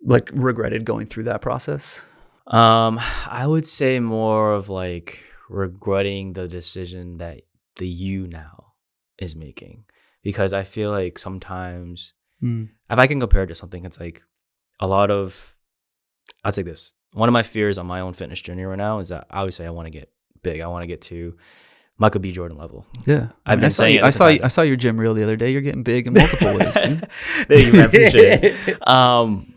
Like, regretted going through that process? I would say more of like regretting the decision that the you now is making, because I feel like sometimes if I can compare it to something, it's like a lot of, I'll say this, one of my fears on my own fitness journey right now is that I always say I want to get big. I want to get to Michael B. Jordan level. Yeah. I saw your gym reel the other day. You're getting big in multiple ways, dude. Thank you, man. Appreciate it.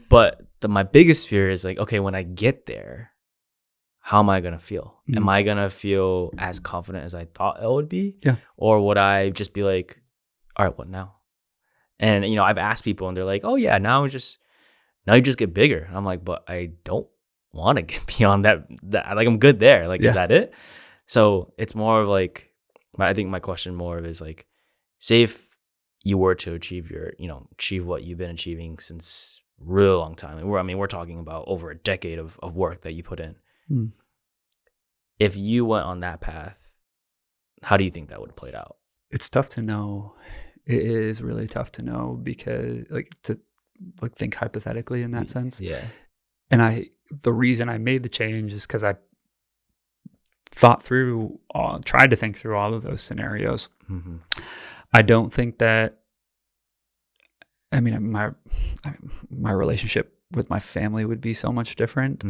But my biggest fear is like, okay, when I get there, how am I going to feel? Am I going to feel as confident as I thought it would be? Yeah. Or would I just be like, all right, what now? And, I've asked people and they're like, oh yeah, now you just get bigger. And I'm like, but I don't want to get beyond that. Like, I'm good there. Like, is that it? So it's more of like, I think my question more of is like, say if you were to achieve achieve what you've been achieving since real long time. We're talking about over a decade of work that you put in. If you went on that path, how do you think that would have played out? It's tough to know. It is really tough to know, because think hypothetically in that sense. Yeah. And the reason I made the change is because I tried to think through all of those scenarios. I don't think that, my relationship with my family would be so much different.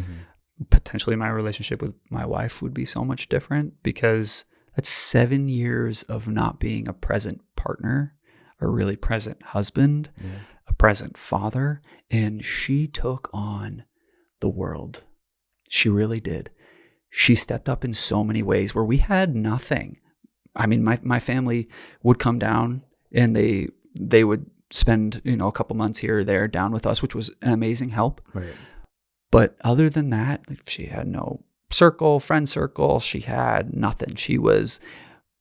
Potentially my relationship with my wife would be so much different, because that's 7 years of not being a present partner, a really present husband, a present father. And she took on the world. She really did. She stepped up in so many ways where we had nothing. My family would come down and they would spend, a couple months here or there down with us, which was an amazing help. Right. But other than that, she had no friend circle. She had nothing. She was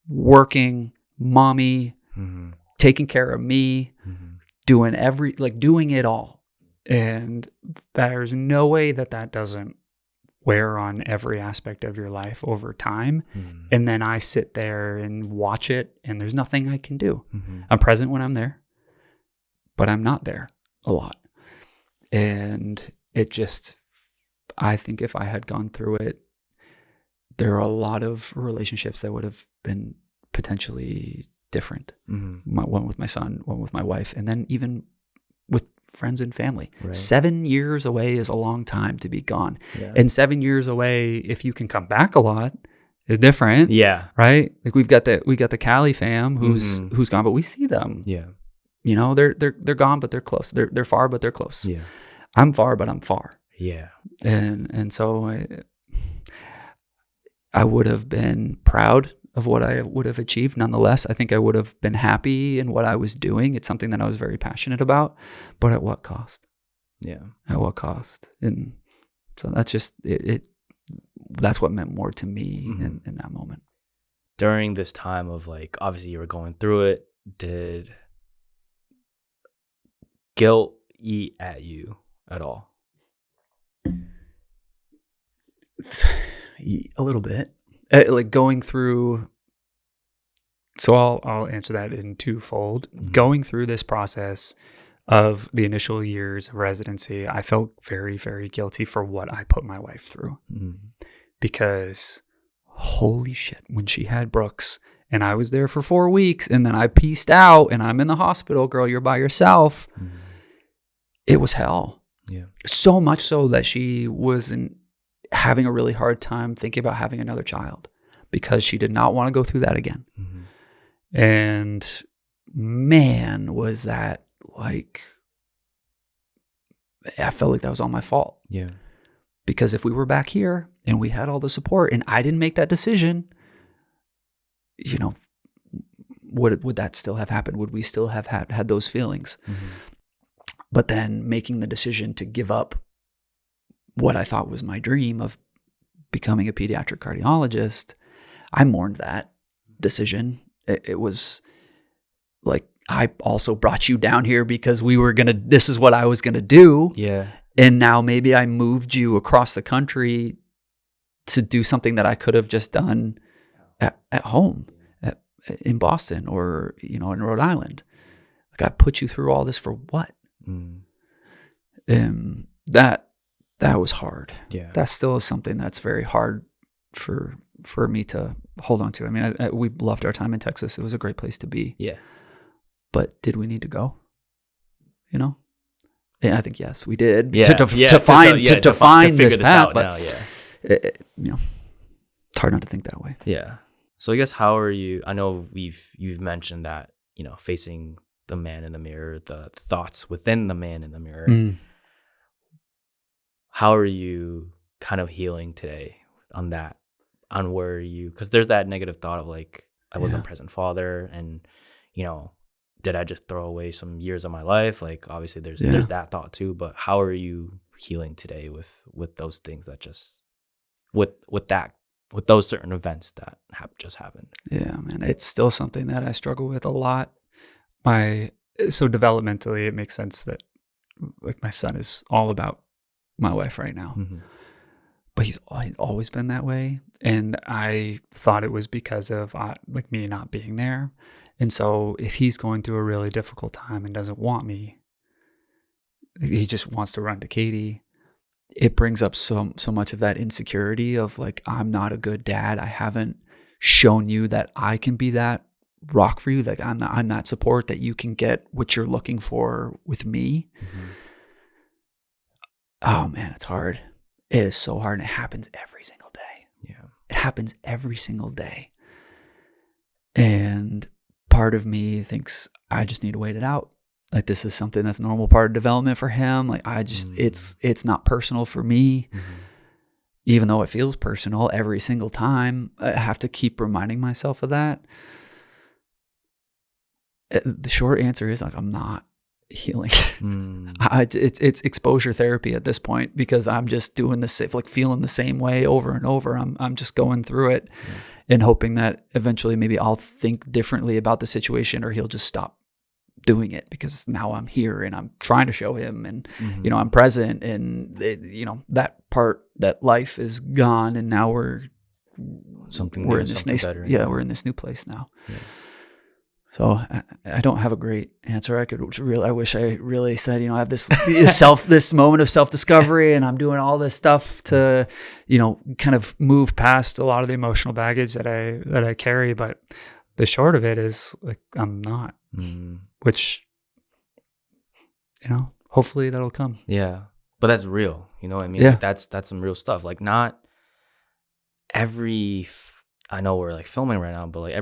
working, mommy, taking care of me, doing it all. And there's no way that doesn't wear on every aspect of your life over time. And then I sit there and watch it, and there's nothing I can do. I'm present when I'm there, but I'm not there a lot. And I think if I had gone through it, there are a lot of relationships that would have been potentially different. One with my son, one with my wife, and then even with friends and family. Right. 7 years away is a long time to be gone. Yeah. And 7 years away, if you can come back a lot, is different. Yeah. Right? Like we got the Cali fam who's gone, but we see them. Yeah. They're gone, but they're close. They're far, but they're close. Yeah. I'm far, but I'm far. Yeah. And so I would have been proud of what I would have achieved. Nonetheless, I think I would have been happy in what I was doing. It's something that I was very passionate about, but at what cost? Yeah. At what cost? And so that's just it. That's what meant more to me in that moment. During this time of like, obviously you were going through it, did guilt eat at you at all? A little bit. Like going through, so I'll answer that in twofold. Going through this process of the initial years of residency, I felt very, very guilty for what I put my wife through. Because holy shit, when she had Brooks and I was there for 4 weeks and then I pieced out and I'm in the hospital, girl, you're by yourself. It was hell. Yeah. So much so that she wasn't having a really hard time thinking about having another child because she did not want to go through that again. And man, was that like, I felt like that was all my fault. Yeah. Because if we were back here and we had all the support and I didn't make that decision, you know, would that still have happened? Would we still have had those feelings? But then making the decision to give up what I thought was my dream of becoming a pediatric cardiologist, I mourned that decision. It was like, I also brought you down here because this is what I was going to do. Yeah. And now maybe I moved you across the country to do something that I could have just done at home in Boston or, in Rhode Island. Like, I put you through all this for what? That was hard. Yeah. That still is something that's very hard for me to hold on to. I mean, we loved our time in Texas. It was a great place to be. Yeah. But did we need to go? And I think yes, we did. Yeah. To define this path. But it's hard not to think that way. Yeah. So I guess how are you? I know you've mentioned that facing the man in the mirror, the thoughts within the man in the mirror. How are you kind of healing today on that? On where you, because there's that negative thought of like, I wasn't a present father, and did I just throw away some years of my life? Like, obviously there's that thought too, but how are you healing today with those things that just with those certain events that just happened? Yeah, man, it's still something that I struggle with a lot. So developmentally, it makes sense that like my son is all about my wife right now. But he's always been that way. And I thought it was because of like me not being there. And so if he's going through a really difficult time and doesn't want me, he just wants to run to Katie, it brings up so much of that insecurity of like, I'm not a good dad. I haven't shown you that I can be that rock for you. Like, I'm that support that you can get what you're looking for with me. Oh man, it's hard. It is so hard, and it happens every single day. Yeah. It happens every single day. And part of me thinks I just need to wait it out. Like, this is something that's a normal part of development for him. Like, I just, it's not personal for me. Even though it feels personal every single time, I have to keep reminding myself of that. The short answer is like, I'm not healing. It's exposure therapy at this point, because I'm just doing this, like feeling the same way over and over. I'm just going through it and hoping that eventually maybe I'll think differently about the situation, or he'll just stop doing it, because now I'm here and I'm trying to show him, and I'm present, and that part, that life is gone, and now we're in this new place now. So I don't have a great answer. I wish I really said, I have this moment of self-discovery, and I'm doing all this stuff to, kind of move past a lot of the emotional baggage that I carry. But the short of it is like, I'm not, which, hopefully that'll come. Yeah. But that's real. You know what I mean? Yeah. Like, that's some real stuff. Like, not I know we're like filming right now, but like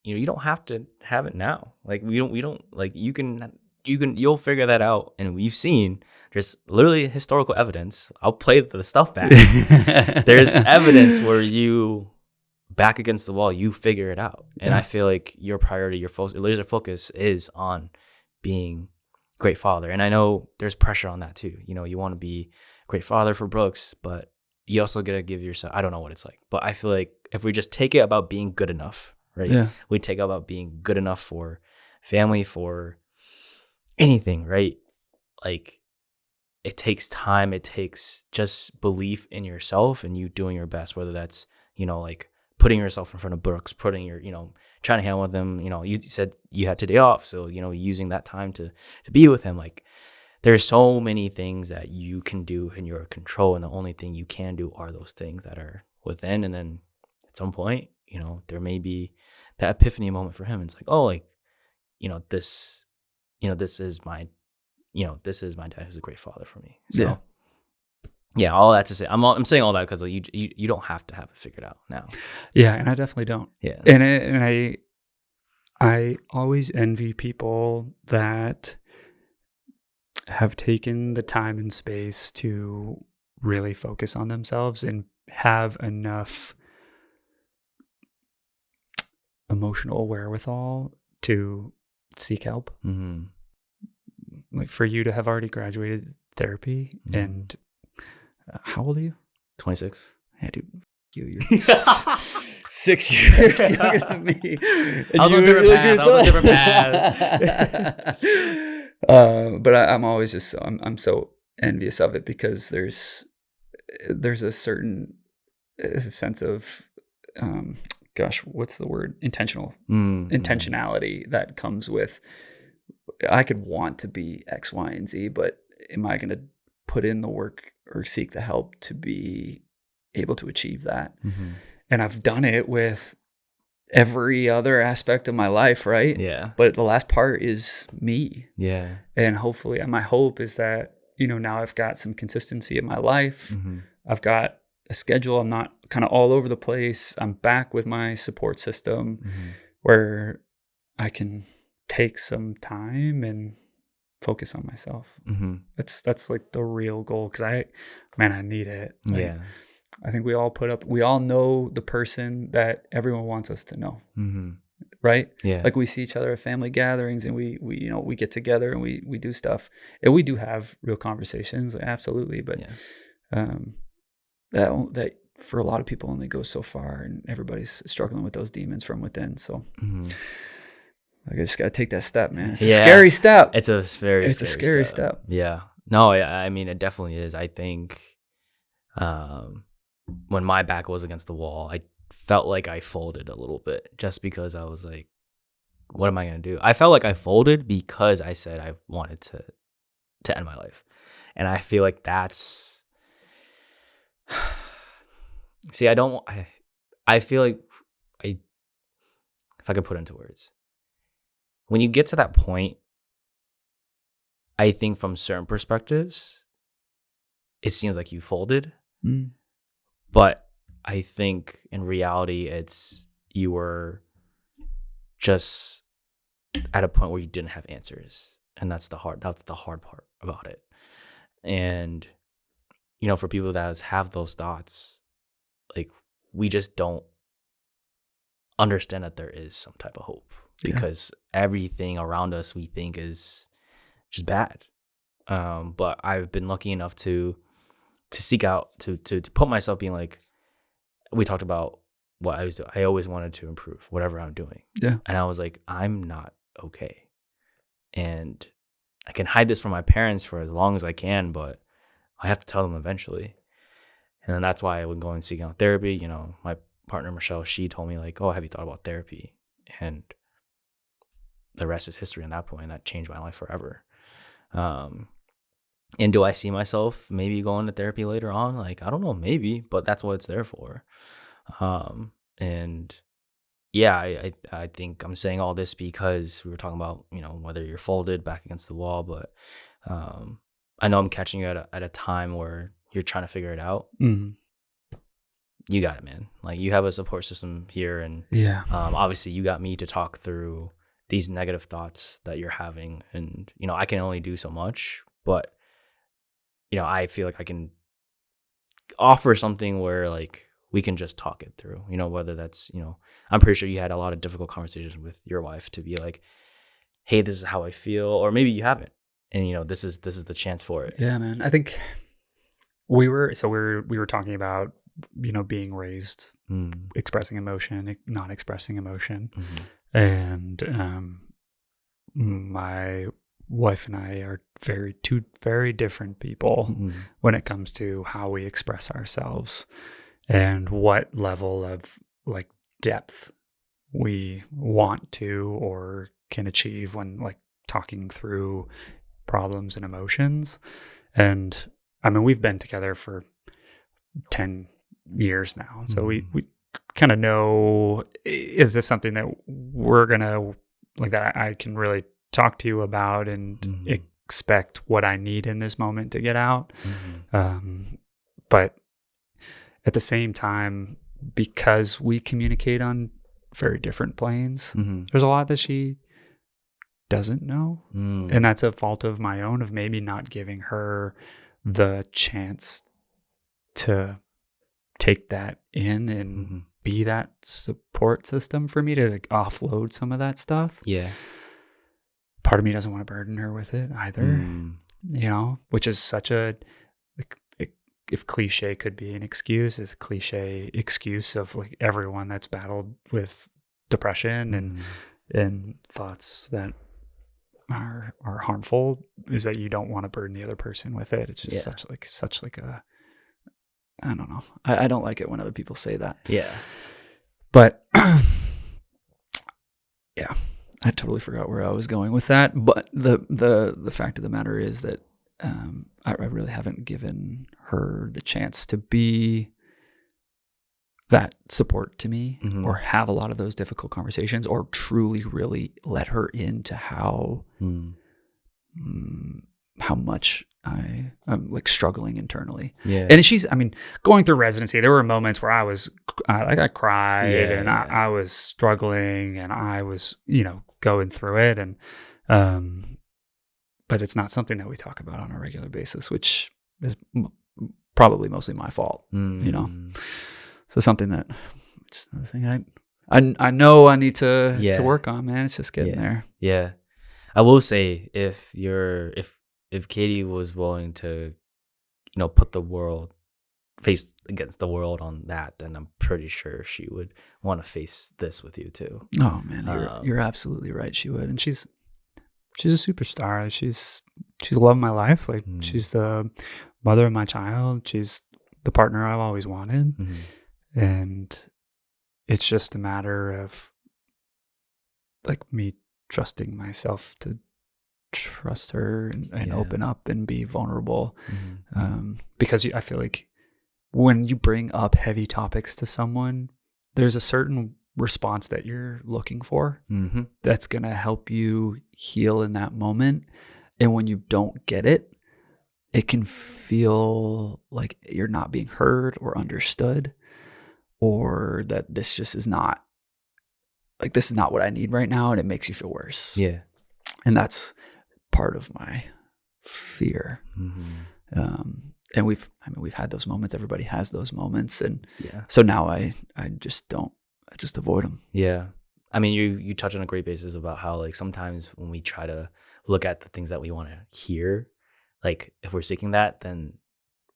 you don't have to have it now. Like, we don't like, you'll figure that out. And we've seen there's literally historical evidence. I'll play the stuff back. There's evidence where you back against the wall, you figure it out. And I feel like your priority, your laser focus is on being a great father. And I know there's pressure on that too. You want to be a great father for Brooks, but you also got to give yourself, I don't know what it's like, but I feel like if we just take it about being good enough, right? Yeah. We take about being good enough for family, for anything, right? Like, it takes time. It takes just belief in yourself and you doing your best, whether that's, like putting yourself in front of Brooks, putting your, trying to hang out with him. You said you had today off. So, using that time to be with him. Like, there's so many things that you can do in your control. And the only thing you can do are those things that are within. And then at some point, there may be that epiphany moment for him. It's like, oh, like, this is my dad who's a great father for me. So, Yeah, all that to say, I'm saying all that because like, you don't have to have it figured out now. Yeah, and I definitely don't. Yeah, And I always envy people that have taken the time and space to really focus on themselves and have enough emotional wherewithal to seek help. mm-hmm. Like for you to have already graduated therapy, and how old are you? 26. Yeah, dude. You're 6 years younger than me. I was on a different path. But I'm always just I'm so envious of it because there's a certain sense of gosh, what's the word? Intentionality that comes with. I could want to be X, Y, and Z, but am I going to put in the work or seek the help to be able to achieve that? Mm-hmm. And I've done it with every other aspect of my life, right? Yeah. But the last part is me. Yeah. And hopefully, and my hope is that, now I've got some consistency in my life. Mm-hmm. I've got a schedule. I'm not kind of all over the place. I'm back with my support system where I can take some time and focus on myself. That's like the real goal, because I need it. Like, I think we all know the person that everyone wants us to know, right? Yeah. Like we see each other at family gatherings, and we get together and we do stuff, and we do have real conversations, absolutely. But that for a lot of people only goes so far, and everybody's struggling with those demons from within. So. I just got to take that step, man. It's a scary step. It's a scary step. Yeah. No, I mean, it definitely is. I think when my back was against the wall, I felt like I folded a little bit just because I was like, what am I going to do? I felt like I folded because I said I wanted to end my life. And I feel like that's... See, I feel like if I could put it into words, when you get to that point, I think from certain perspectives, it seems like you folded. But I think in reality, you were just at a point where you didn't have answers. And that's the hard part about it. And, for people that have those thoughts, like, we just don't understand that there is some type of hope. Because everything around us we think is just bad. But I've been lucky enough to seek out, to put myself being like, we talked about what I always wanted to improve, whatever I'm doing. Yeah. And I was like, I'm not okay. And I can hide this from my parents for as long as I can, but I have to tell them eventually. And then that's why I would go and seek out therapy. My partner, Michelle, she told me like, oh, have you thought about therapy? And the rest is history. On that point, that changed my life forever. And do I see myself maybe going to therapy later on? Like, I don't know, maybe, but that's what it's there for. And yeah, I think I'm saying all this because we were talking about, whether you're folded back against the wall, but I know I'm catching you at a time where you're trying to figure it out. You got it, man. Like, you have a support system here, and obviously you got me to talk through these negative thoughts that you're having, and I can only do so much, but I feel like I can offer something where like we can just talk it through, whether that's, I'm pretty sure you had a lot of difficult conversations with your wife to be like, hey, this is how I feel, or maybe you haven't, and this is the chance for it. Yeah, man. I think we were talking about being raised, expressing emotion, not expressing emotion. And my wife and I are two very different people when it comes to how we express ourselves and what level of like depth we want to or can achieve when like talking through problems and emotions. And I mean, we've been together for 10 years now. So we kind of know, is this something that we're going to, like, that I can really talk to you about and expect what I need in this moment to get out? But at the same time, because we communicate on very different planes, there's a lot that she doesn't know. And that's a fault of my own, of maybe not giving her the chance to take that in and be that support system for me to like offload some of that stuff. Yeah. Part of me doesn't want to burden her with it either, you know, which is such a, if cliche could be an excuse, is a cliche excuse of like everyone that's battled with depression and thoughts that are harmful, is that you don't want to burden the other person with it. It's just such like a, I don't know. I don't like it when other people say that. Yeah. But yeah, I totally forgot where I was going with that. But the fact of the matter is that I really haven't given her the chance to be that support to me, or have a lot of those difficult conversations, or truly really let her into how much I'm like struggling internally. Yeah. And she's, I mean, going through residency, there were moments where I cried and I was struggling and I was, you know, going through it. And, but it's not something that we talk about on a regular basis, which is probably mostly my fault, you know? So something that, just another thing I know I need to work on, man. It's just getting there. Yeah. I will say, if Katie was willing to, you know, put the world face against the world on that, then I'm pretty sure she would want to face this with you too. Oh man, you're absolutely right. She would, and she's a superstar. She's the love of my life. Like she's the mother of my child. She's the partner I've always wanted, and it's just a matter of like me trusting myself to trust her and open up and be vulnerable. Because I feel like when you bring up heavy topics to someone, there's a certain response that you're looking for that's going to help you heal in that moment. And when you don't get it, it can feel like you're not being heard or understood, or that this just is not, like, this is not what I need right now. And it makes you feel worse. Yeah. And that's part of my fear. And we've had those moments. Everybody has those moments. And so now I just avoid them. Yeah. I mean, you touch on a great basis about how, like, sometimes when we try to look at the things that we want to hear, like, if we're seeking that, then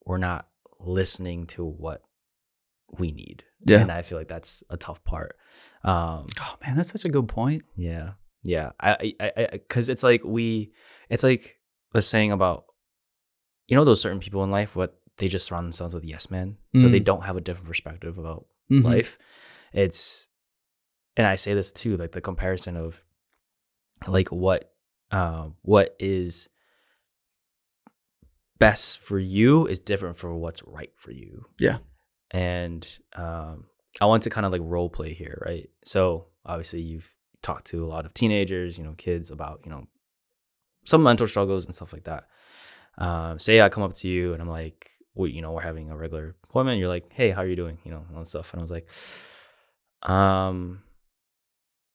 we're not listening to what we need. Yeah. And I feel like that's a tough part. Oh man, that's such a good point. Yeah. Yeah. I cause it's like the saying about, you know, those certain people in life, what they just surround themselves with yes men. So they don't have a different perspective about life. And I say this too, like the comparison of like what is best for you is different for what's right for you. Yeah. And I want to kind of like role play here, right? So obviously you've talked to a lot of teenagers, you know, kids about, you know, some mental struggles and stuff like that. Say I come up to you and I'm like, well, you know, we're having a regular appointment. You're like, hey, how are you doing? You know, all that stuff. And I was like,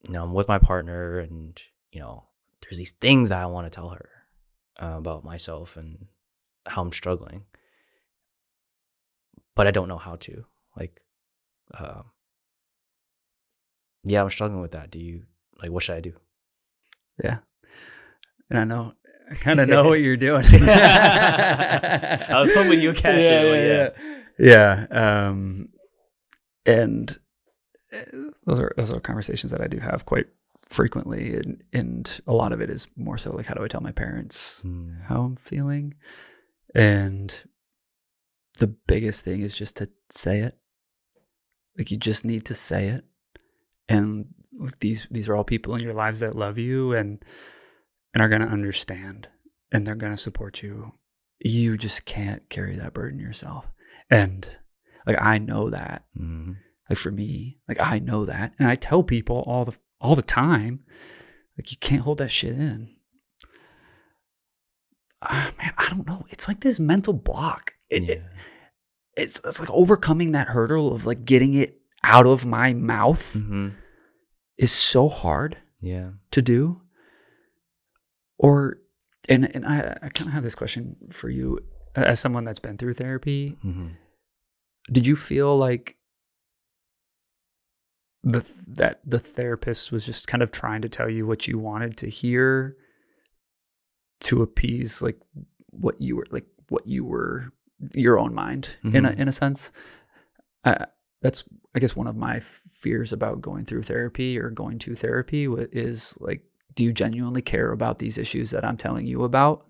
you know, I'm with my partner and, you know, there's these things that I want to tell her about myself and how I'm struggling, but I don't know how to. Like, yeah, I'm struggling with that. What should I do? Yeah. And I kind of know what you're doing. I was hoping you'd catch it. Yeah. And those are conversations that I do have quite frequently. And a lot of it is more so like, how do I tell my parents how I'm feeling? And the biggest thing is just to say it. Like, you just need to say it. And these are all people in your lives that love you and are going to understand, and they're going to support you. You just can't carry that burden yourself. And like, I know that. Like, for me, like, I know that. And I tell people all the time, like, you can't hold that shit in. Man, I don't know. It's like this mental block. it's like overcoming that hurdle of like getting it out of my mouth is so hard to do. Or, and I kind of have this question for you as someone that's been through therapy. Did you feel like that the therapist was just kind of trying to tell you what you wanted to hear to appease like what you were your own mind in a sense? That's, I guess, one of my fears about going through therapy or going to therapy is like, do you genuinely care about these issues that I'm telling you about?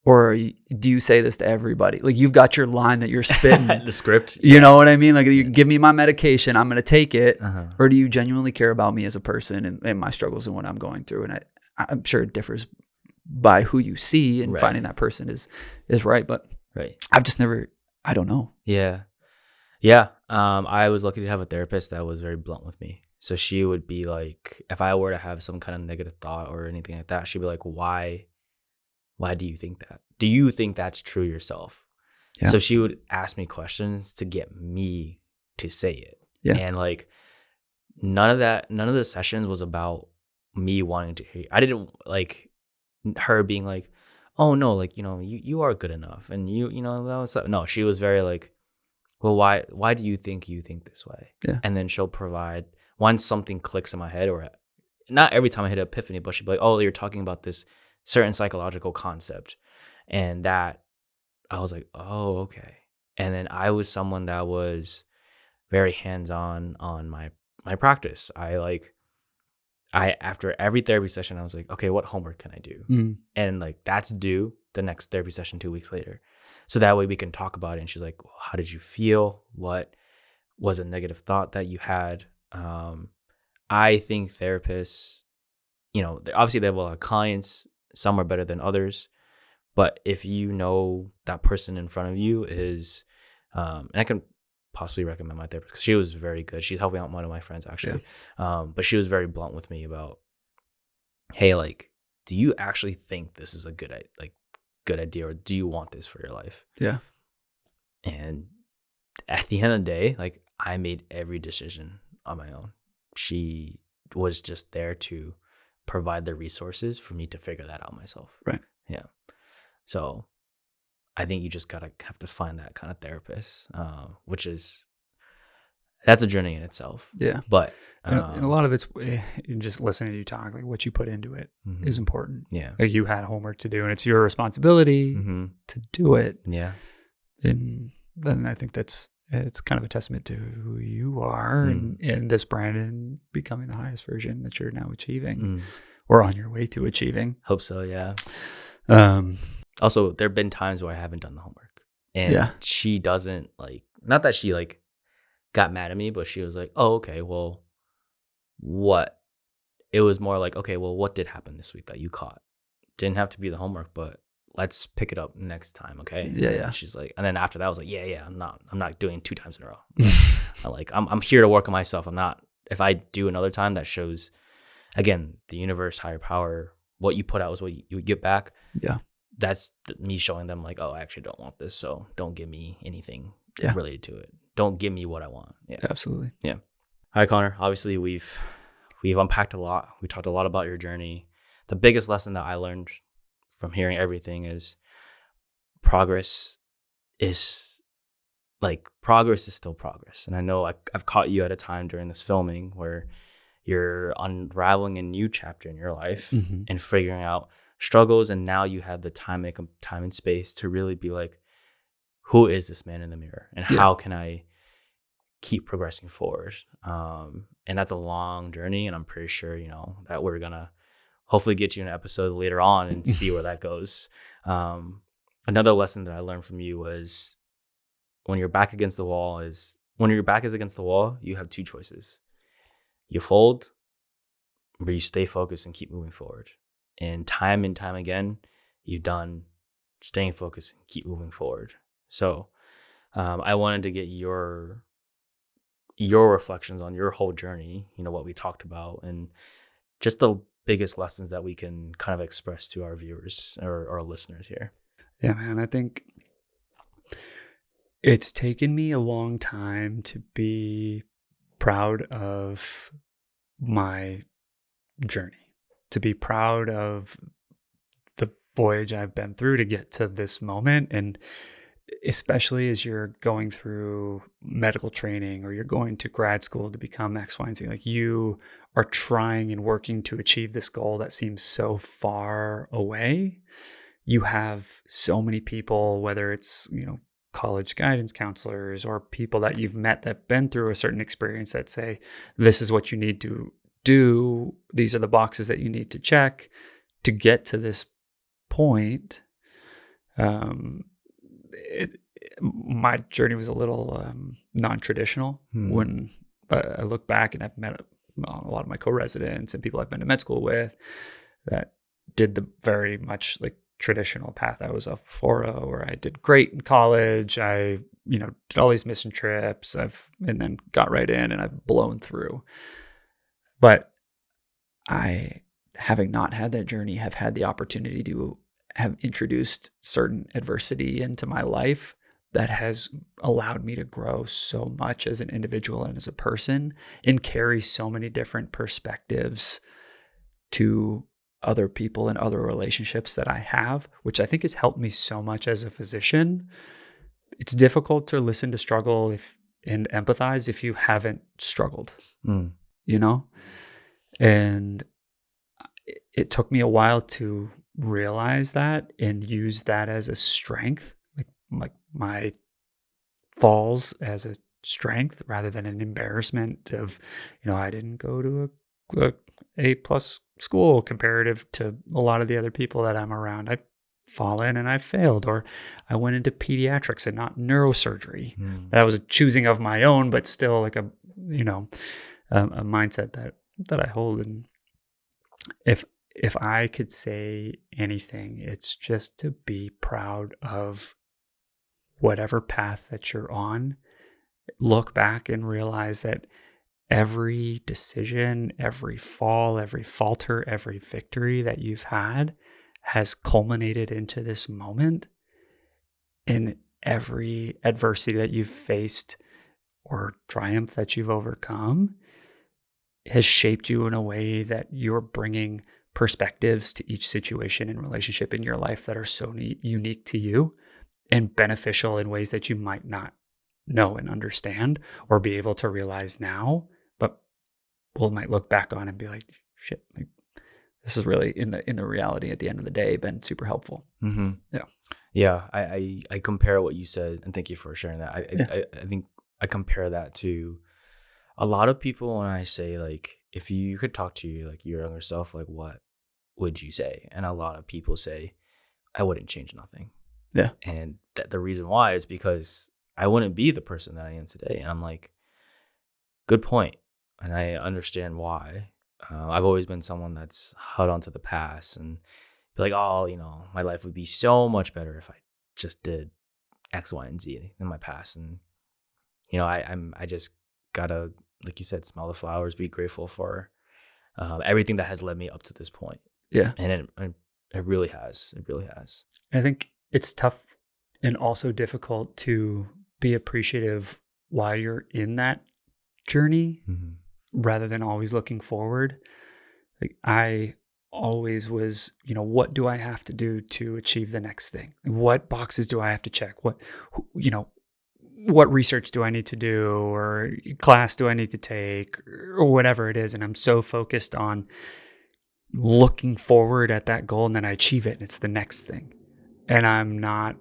Or do you say this to everybody? Like, you've got your line that you're spitting. The script. You know what I mean? Like, you give me my medication, I'm going to take it. Or do you genuinely care about me as a person and my struggles and what I'm going through? And I'm sure it differs by who you see, and finding that person is right. But I've just never, I don't know. Yeah. I was lucky to have a therapist that was very blunt with me. So she would be like, if I were to have some kind of negative thought or anything like that, she'd be like, why do you think that? Do you think that's true yourself? Yeah. So she would ask me questions to get me to say it. Yeah. And like, none of the sessions was about me wanting to hear. I didn't like her being like, oh no, like, you are good enough. And no, she was very like, well, why do you think this way? Yeah. And then she'll provide, once something clicks in my head, or not every time I hit an epiphany, but she'll be like, oh, you're talking about this certain psychological concept. And that I was like, oh, okay. And then I was someone that was very hands-on on my practice. After every therapy session, I was like, okay, what homework can I do? And like, that's due the next therapy session 2 weeks later. So that way we can talk about it. And she's like, well, how did you feel? What was a negative thought that you had? I think therapists, obviously they have a lot of clients. Some are better than others. But if you know that person in front of you is, and I can possibly recommend my therapist because she was very good. She's helping out one of my friends actually. Yeah. But she was very blunt with me about, hey, like, do you actually think this is a good idea, or do you want this for your life? Yeah. And at the end of the day, like, I made every decision on my own. She was just there to provide the resources for me to figure that out myself. Right. Yeah. So I think you just have to find that kind of therapist, that's a journey in itself. Yeah. But and a lot of it's just listening to you talk, like what you put into it is important. Yeah. Like, you had homework to do and it's your responsibility to do it. Yeah. And then I think it's kind of a testament to who you are and this brand, and becoming the highest version that you're now achieving or on your way to achieving. Hope so. Yeah. Also, there have been times where I haven't done the homework, and she doesn't not that she got mad at me, but she was like, oh, okay, well, what? It was more like, okay, well, what did happen this week that you caught? Didn't have to be the homework, but let's pick it up next time, okay? Yeah, yeah. She's like, and then after that, I was like, yeah, I'm not doing 2 times in a row. I'm here to work on myself. I'm not. If I do another time, that shows, again, the universe, higher power. What you put out is what you get back. Yeah, that's me showing them like, oh, I actually don't want this, so don't give me anything related to it. Don't give me what I want. Yeah, absolutely. Yeah. All right, Connor. Obviously, we've unpacked a lot. We talked a lot about your journey. The biggest lesson that I learned from hearing everything is progress is still progress. And I know I've caught you at a time during this filming where you're unraveling a new chapter in your life and figuring out struggles, and now you have the time and space to really be like, who is this man in the mirror, and how can I keep progressing forward? And that's a long journey, and I'm pretty sure that we're gonna hopefully get you an episode later on and see where that goes. Another lesson that I learned from you was when your back is against the wall, you have 2 choices. You fold, or you stay focused and keep moving forward. And time again, you've done staying focused and keep moving forward. So I wanted to get your reflections on your whole journey, what we talked about, and just the biggest lessons that we can kind of express to our viewers or our listeners here. Yeah, man, I think It's taken me a long time to be proud of my journey, to be proud of the voyage I've been through to get to this moment. And especially as you're going through medical training or you're going to grad school to become X, Y, and Z, like you are trying and working to achieve this goal that seems so far away. You have so many people, whether it's, college guidance counselors or people that you've met that've been through a certain experience that say, this is what you need to do. These are the boxes that you need to check to get to this point. My journey was a little non-traditional when I look back, and I've met a lot of my co-residents and people I've been to med school with that did the very much like traditional path. I was a 4.0 where I did great in college. I, did all these mission trips. And then got right in and I've blown through. But I, having not had that journey, have had the opportunity to have introduced certain adversity into my life that has allowed me to grow so much as an individual and as a person, and carry so many different perspectives to other people and other relationships that I have, which I think has helped me so much as a physician. It's difficult to listen to struggle and empathize if you haven't struggled, And it took me a while to realize that and use that as a strength, like my falls as a strength rather than an embarrassment of, I didn't go to a A+ school comparative to a lot of the other people that I'm around. I've fallen and I've failed, or I went into pediatrics and not neurosurgery. That was a choosing of my own, but still like a mindset that I hold. And if I could say anything, it's just to be proud of whatever path that you're on. Look back and realize that every decision, every fall, every falter, every victory that you've had has culminated into this moment. And every adversity that you've faced or triumph that you've overcome has shaped you in a way that you're bringing perspectives to each situation and relationship in your life that are so unique to you and beneficial in ways that you might not know and understand or be able to realize now. But we'll might look back on and be like, shit, like, this is really in the reality at the end of the day been super helpful. Yeah. I compare what you said, and thank you for sharing that. I think I compare that to a lot of people when I say, like, if you could talk to like your younger self, like, what would you say? And a lot of people say, I wouldn't change nothing. Yeah. And the reason why is because I wouldn't be the person that I am today. And I'm like, good point. And I understand why. I've always been someone that's held on to the past and be like, oh, my life would be so much better if I just did X, Y, and Z in my past. And, I just gotta, like you said, smell the flowers, be grateful for everything that has led me up to this point. Yeah. And it really has. It really has. I think it's tough and also difficult to be appreciative while you're in that journey rather than always looking forward. Like I always was, what do I have to do to achieve the next thing? What boxes do I have to check? What research do I need to do, or class do I need to take, or whatever it is. And I'm so focused on looking forward at that goal, and then I achieve it and it's the next thing. And I'm not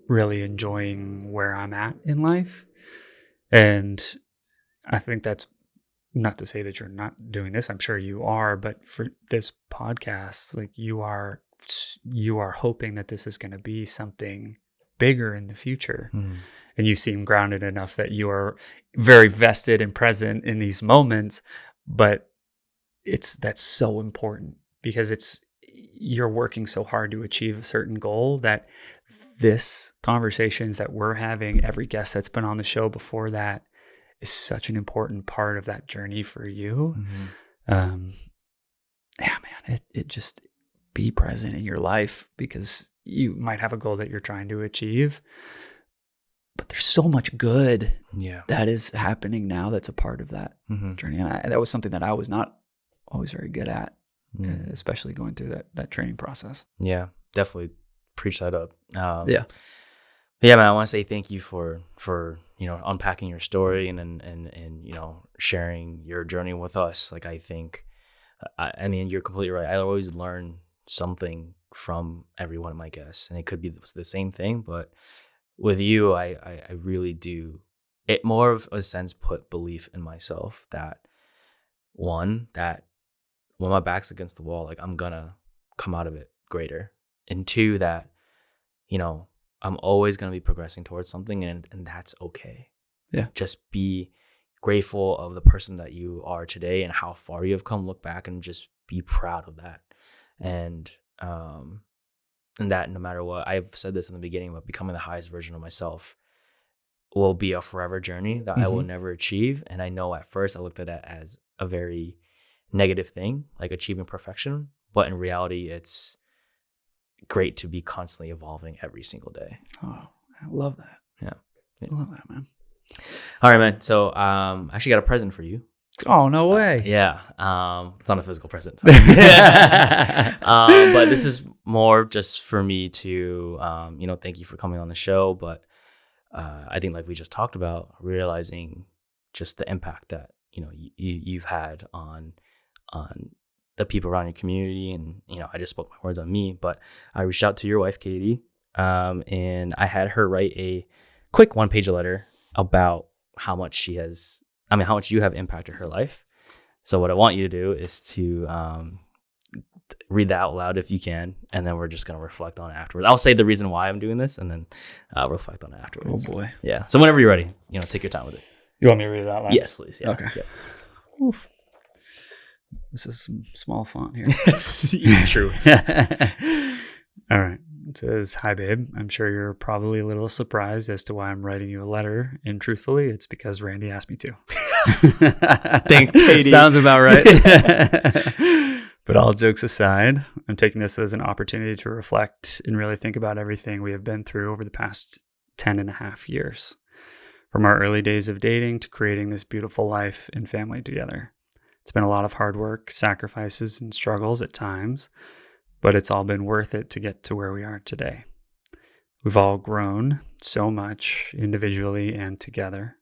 really enjoying where I'm at in life. And I think that's not to say that you're not doing this. I'm sure you are, but for this podcast, like you are hoping that this is going to be something bigger in the future. And you seem grounded enough that you are very vested and present in these moments, but that's so important because you're working so hard to achieve a certain goal that this conversations that we're having, every guest that's been on the show before that, is such an important part of that journey for you. Yeah, man, it just be present in your life because you might have a goal that you're trying to achieve, but there's so much good Yeah. that is happening now that's a part of that journey. And that was something that I was not always very good at, especially going through that training process. Yeah, definitely preach that up. Yeah. Yeah, man, I want to say thank you for unpacking your story and sharing your journey with us. Like, I think, I mean, you're completely right. I always learn something from every one of my guests, and it could be the same thing, but with you, I really do. It more of a sense put belief in myself that when my back's against the wall, like, I'm gonna come out of it greater, and two, that I'm always going to be progressing towards something, and that's okay. Yeah. Just be grateful of the person that you are today and how far you have come. Look back and just be proud of that. And that no matter what, I've said this in the beginning, but becoming the highest version of myself will be a forever journey that I will never achieve. And I know at first I looked at it as a very negative thing, like achieving perfection. But in reality, it's great to be constantly evolving every single day. Oh, I love that. Yeah. I love that, man. All right, man. So I actually got a present for you. Oh, no way. Yeah. It's not a physical present. But this is more just for me to thank you for coming on the show. But I think, like we just talked about, realizing just the impact that you've had on the people around your community. And I just spoke my words on me, but I reached out to your wife, Katie, and I had her write a quick 1-page letter about how much you have impacted her life. So what I want you to do is to read that out loud if you can, and then we're just going to reflect on it afterwards. I'll say the reason why I'm doing this, and then reflect on it afterwards. Oh boy. Yeah. So whenever you're ready, take your time with it. You want me to read it out loud? Yes, please. Yeah. Okay. Yeah. Oof. This is some small font here. True. All right. It says, "Hi, babe. I'm sure you're probably a little surprised as to why I'm writing you a letter. And truthfully, it's because Randy asked me to." Thanks, Katie. Sounds about right. But all jokes aside, I'm taking this as an opportunity to reflect and really think about everything we have been through over the past 10 and a half years. From our early days of dating to creating this beautiful life and family together. It's been a lot of hard work, sacrifices, and struggles at times, but it's all been worth it to get to where we are today. We've all grown so much individually and together.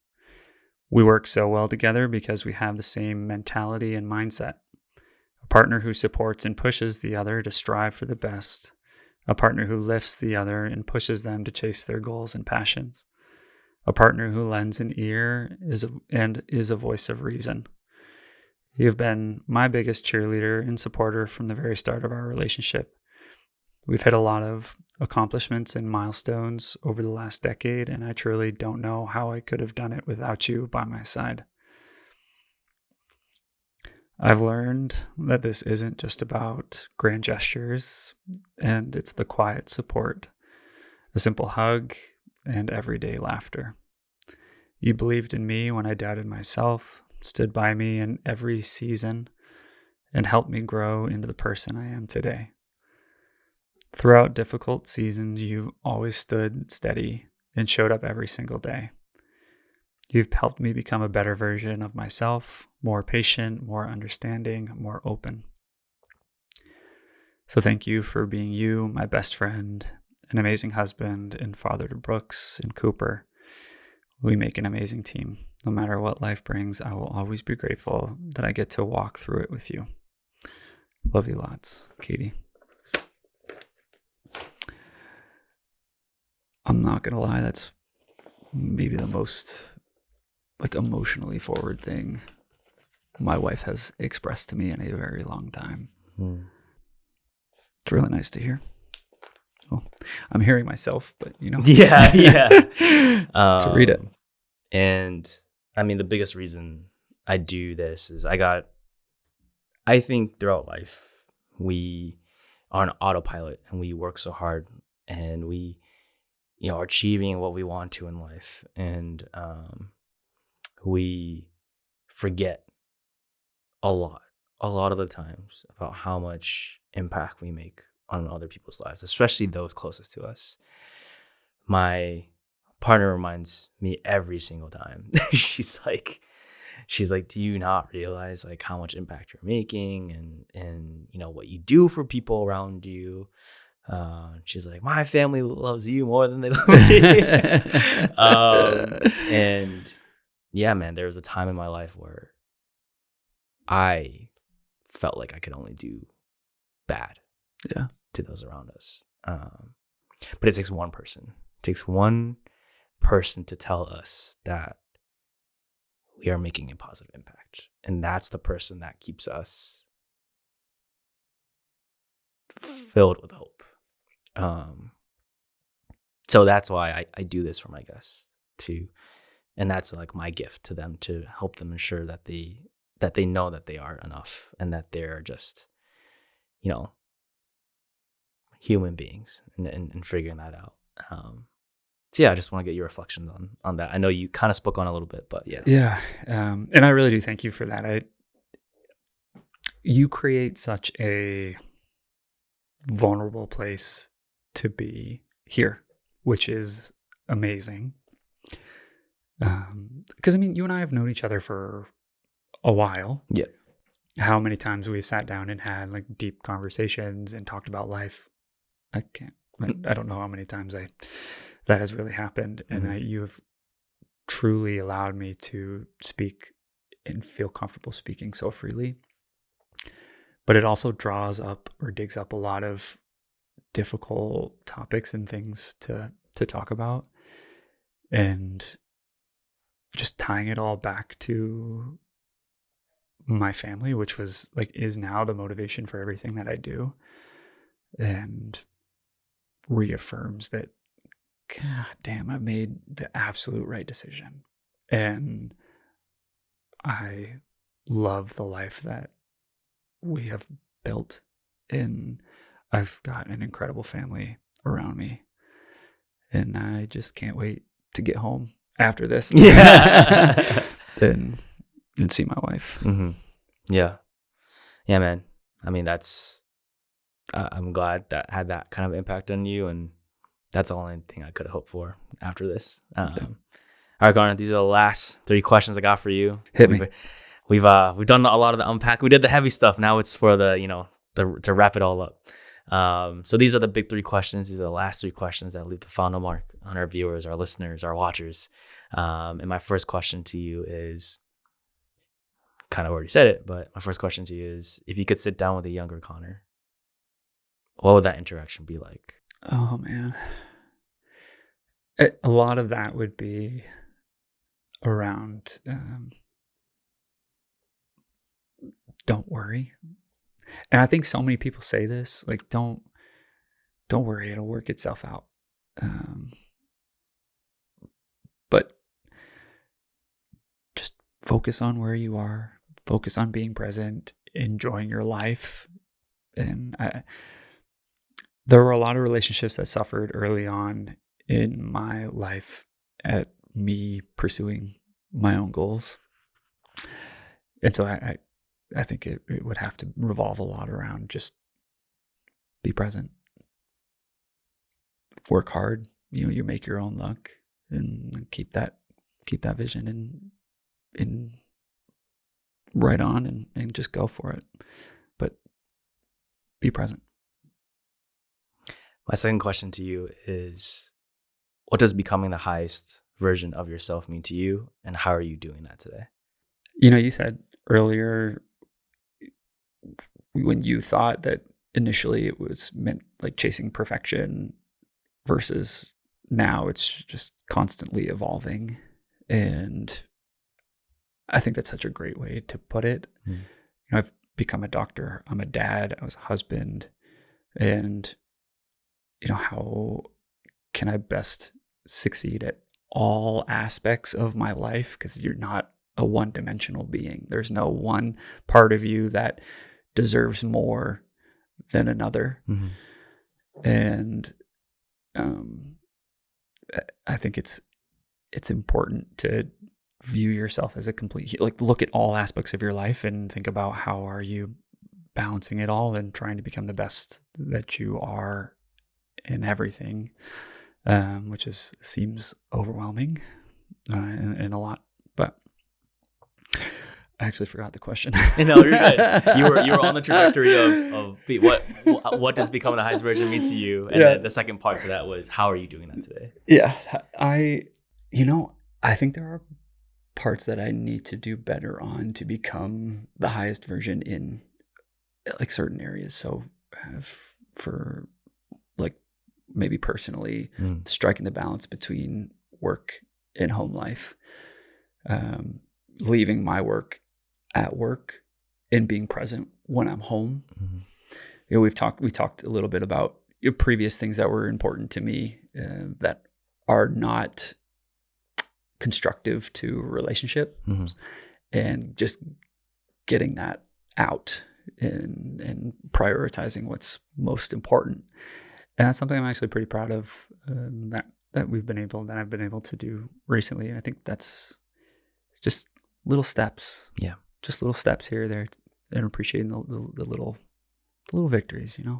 We work so well together because we have the same mentality and mindset. A partner who supports and pushes the other to strive for the best. A partner who lifts the other and pushes them to chase their goals and passions. A partner who lends an ear and is a voice of reason. You've been my biggest cheerleader and supporter from the very start of our relationship. We've hit a lot of accomplishments and milestones over the last decade, and I truly don't know how I could have done it without you by my side. I've learned that this isn't just about grand gestures, and it's the quiet support, a simple hug, and everyday laughter. You believed in me when I doubted myself, stood by me in every season, and helped me grow into the person I am today. Throughout difficult seasons, you always stood steady and showed up every single day. You've helped me become a better version of myself, more patient, more understanding, more open. So thank you for being you, my best friend, an amazing husband, and father to Brooks and Cooper. We make an amazing team. No matter what life brings, I will always be grateful that I get to walk through it with you. Love you lots, Katie. I'm not going to lie, that's maybe the most emotionally forward thing my wife has expressed to me in a very long time. It's really nice to hear. Well, I'm hearing myself, but Yeah. to read it. And I mean, the biggest reason I do this is I think throughout life, we are on autopilot and we work so hard and we, are achieving what we want to in life. And we forget a lot of the times about how much impact we make on other people's lives, especially those closest to us. My partner reminds me every single time. she's like, do you not realize like how much impact you're making and you know what you do for people around you? She's like, my family loves you more than they love me. And yeah, man, there was a time in my life where I felt like I could only do bad to those around us. But it takes one person. It takes one person to tell us that we are making a positive impact. And that's the person that keeps us filled with hope. So that's why I do this for my guests too. And that's like my gift to them, to help them ensure that they know that they are enough and that they're just, you know, human beings and figuring that out. So yeah, I just want to get your reflections on that. I know you kind of spoke on a little bit, but yeah. Yeah. And I really do thank you for that. You create such a vulnerable place to be here, which is amazing. Because I mean, you and I have known each other for a while. Yeah. How many times we've sat down and had like deep conversations and talked about life. I don't know how many times that has really happened. And you have truly allowed me to speak and feel comfortable speaking so freely. But it also draws up or digs up a lot of difficult topics and things to talk about. And just tying it all back to my family, which was like, is now the motivation for everything that I do, and reaffirms that, God damn, I made the absolute right decision. And I love the life that we have built, and I've got an incredible family around me, and I just can't wait to get home after this. Yeah. and see my wife. Mm-hmm. Yeah, man. I mean, that's I'm glad that had that kind of impact on you, and that's the only thing I could have hoped for after this. All right, Garner, these are the last 3 questions I got for you. Hit me. We've done a lot of the unpack. We did the heavy stuff. Now it's for to wrap it all up. So these are the big 3 questions. These are the last 3 questions that leave the final mark on our viewers, our listeners, our watchers. And my first question to you is, kind of already said it, but my first question to you is, if you could sit down with a younger Connor, what would that interaction be like? Oh man, a lot of that would be around don't worry. And I think so many people say this, like, don't worry, it'll work itself out. But just focus on where you are, focus on being present, enjoying your life. And there were a lot of relationships that suffered early on in my life at me pursuing my own goals. And so I think it would have to revolve a lot around just be present, work hard, you make your own luck, and keep that vision and right on and just go for it. But be present. My second question to you is, what does becoming the highest version of yourself mean to you, and how are you doing that today? You said earlier when you thought that initially it was meant like chasing perfection, versus now it's just constantly evolving. And I think that's such a great way to put it. I've become a doctor, I'm a dad, I was a husband, and how can I best succeed at all aspects of my life? Because you're not a one-dimensional being. There's no one part of you that deserves more than another. And I think it's important to view yourself as a complete, like, look at all aspects of your life and think about how are you balancing it all and trying to become the best that you are in everything. which seems overwhelming and a lot. But I actually forgot the question. No, you're good. You were on the trajectory of what does becoming the highest version mean to you, and then the second part to that was how are you doing that today? Yeah, I think there are parts that I need to do better on to become the highest version in like certain areas. So for like maybe personally striking the balance between work and home life, leaving my work at work and being present when I'm home. We talked a little bit about previous things that were important to me that are not constructive to relationship, and just getting that out and prioritizing what's most important. And that's something I'm actually pretty proud of, that I've been able to do recently. And I think that's just little steps. Yeah. Just little steps here or there, and appreciating the little victories, Yeah.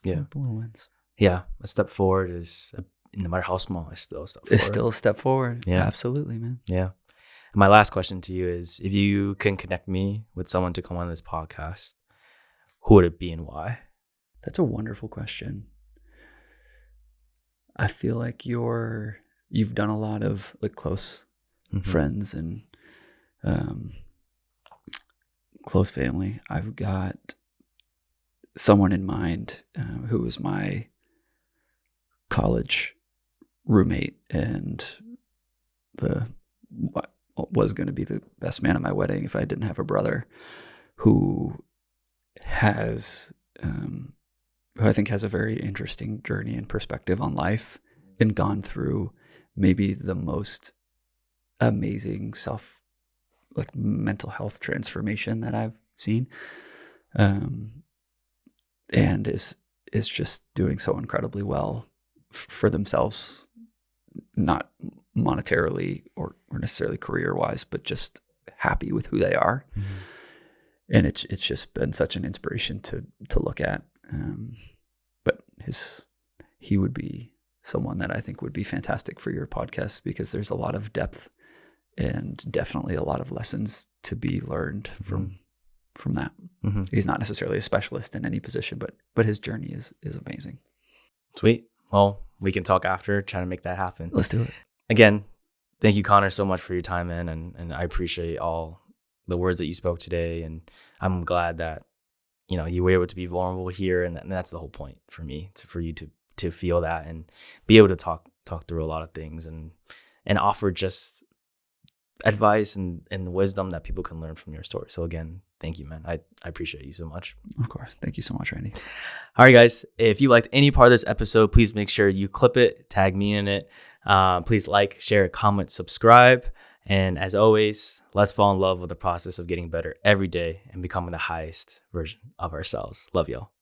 The little wins. Yeah. A step forward is, no matter how small, it's still a step forward. It's still a step forward. Yeah. Absolutely, man. Yeah. And my last question to you is, if you can connect me with someone to come on this podcast, who would it be and why? That's a wonderful question. I feel like you've done a lot of like close friends and close family. I've got someone in mind who was my college roommate and what was going to be the best man at my wedding if I didn't have a brother, who I think has a very interesting journey and perspective on life, and gone through maybe the most amazing mental health transformation that I've seen, and is just doing so incredibly well for themselves, not monetarily or necessarily career wise, but just happy with who they are. And it's just been such an inspiration to look at. But he would be someone that I think would be fantastic for your podcast, because there's a lot of depth and definitely a lot of lessons to be learned from that. He's not necessarily a specialist in any position, but his journey is amazing. Sweet. Well, we can talk after, trying to make that happen. Let's do it. Again, thank you, Connor, so much for your time, man, and I appreciate all the words that you spoke today, and I'm glad that you were able to be vulnerable here, and that's the whole point for me, for you to feel that and be able to talk through a lot of things and offer just advice and wisdom that people can learn from your story. So again, thank you, man. I appreciate you so much. Of course. Thank you so much, Randy. All right, guys. If you liked any part of this episode, please make sure you clip it, tag me in it. Please like, share, comment, subscribe. And as always, let's fall in love with the process of getting better every day and becoming the highest version of ourselves. Love y'all.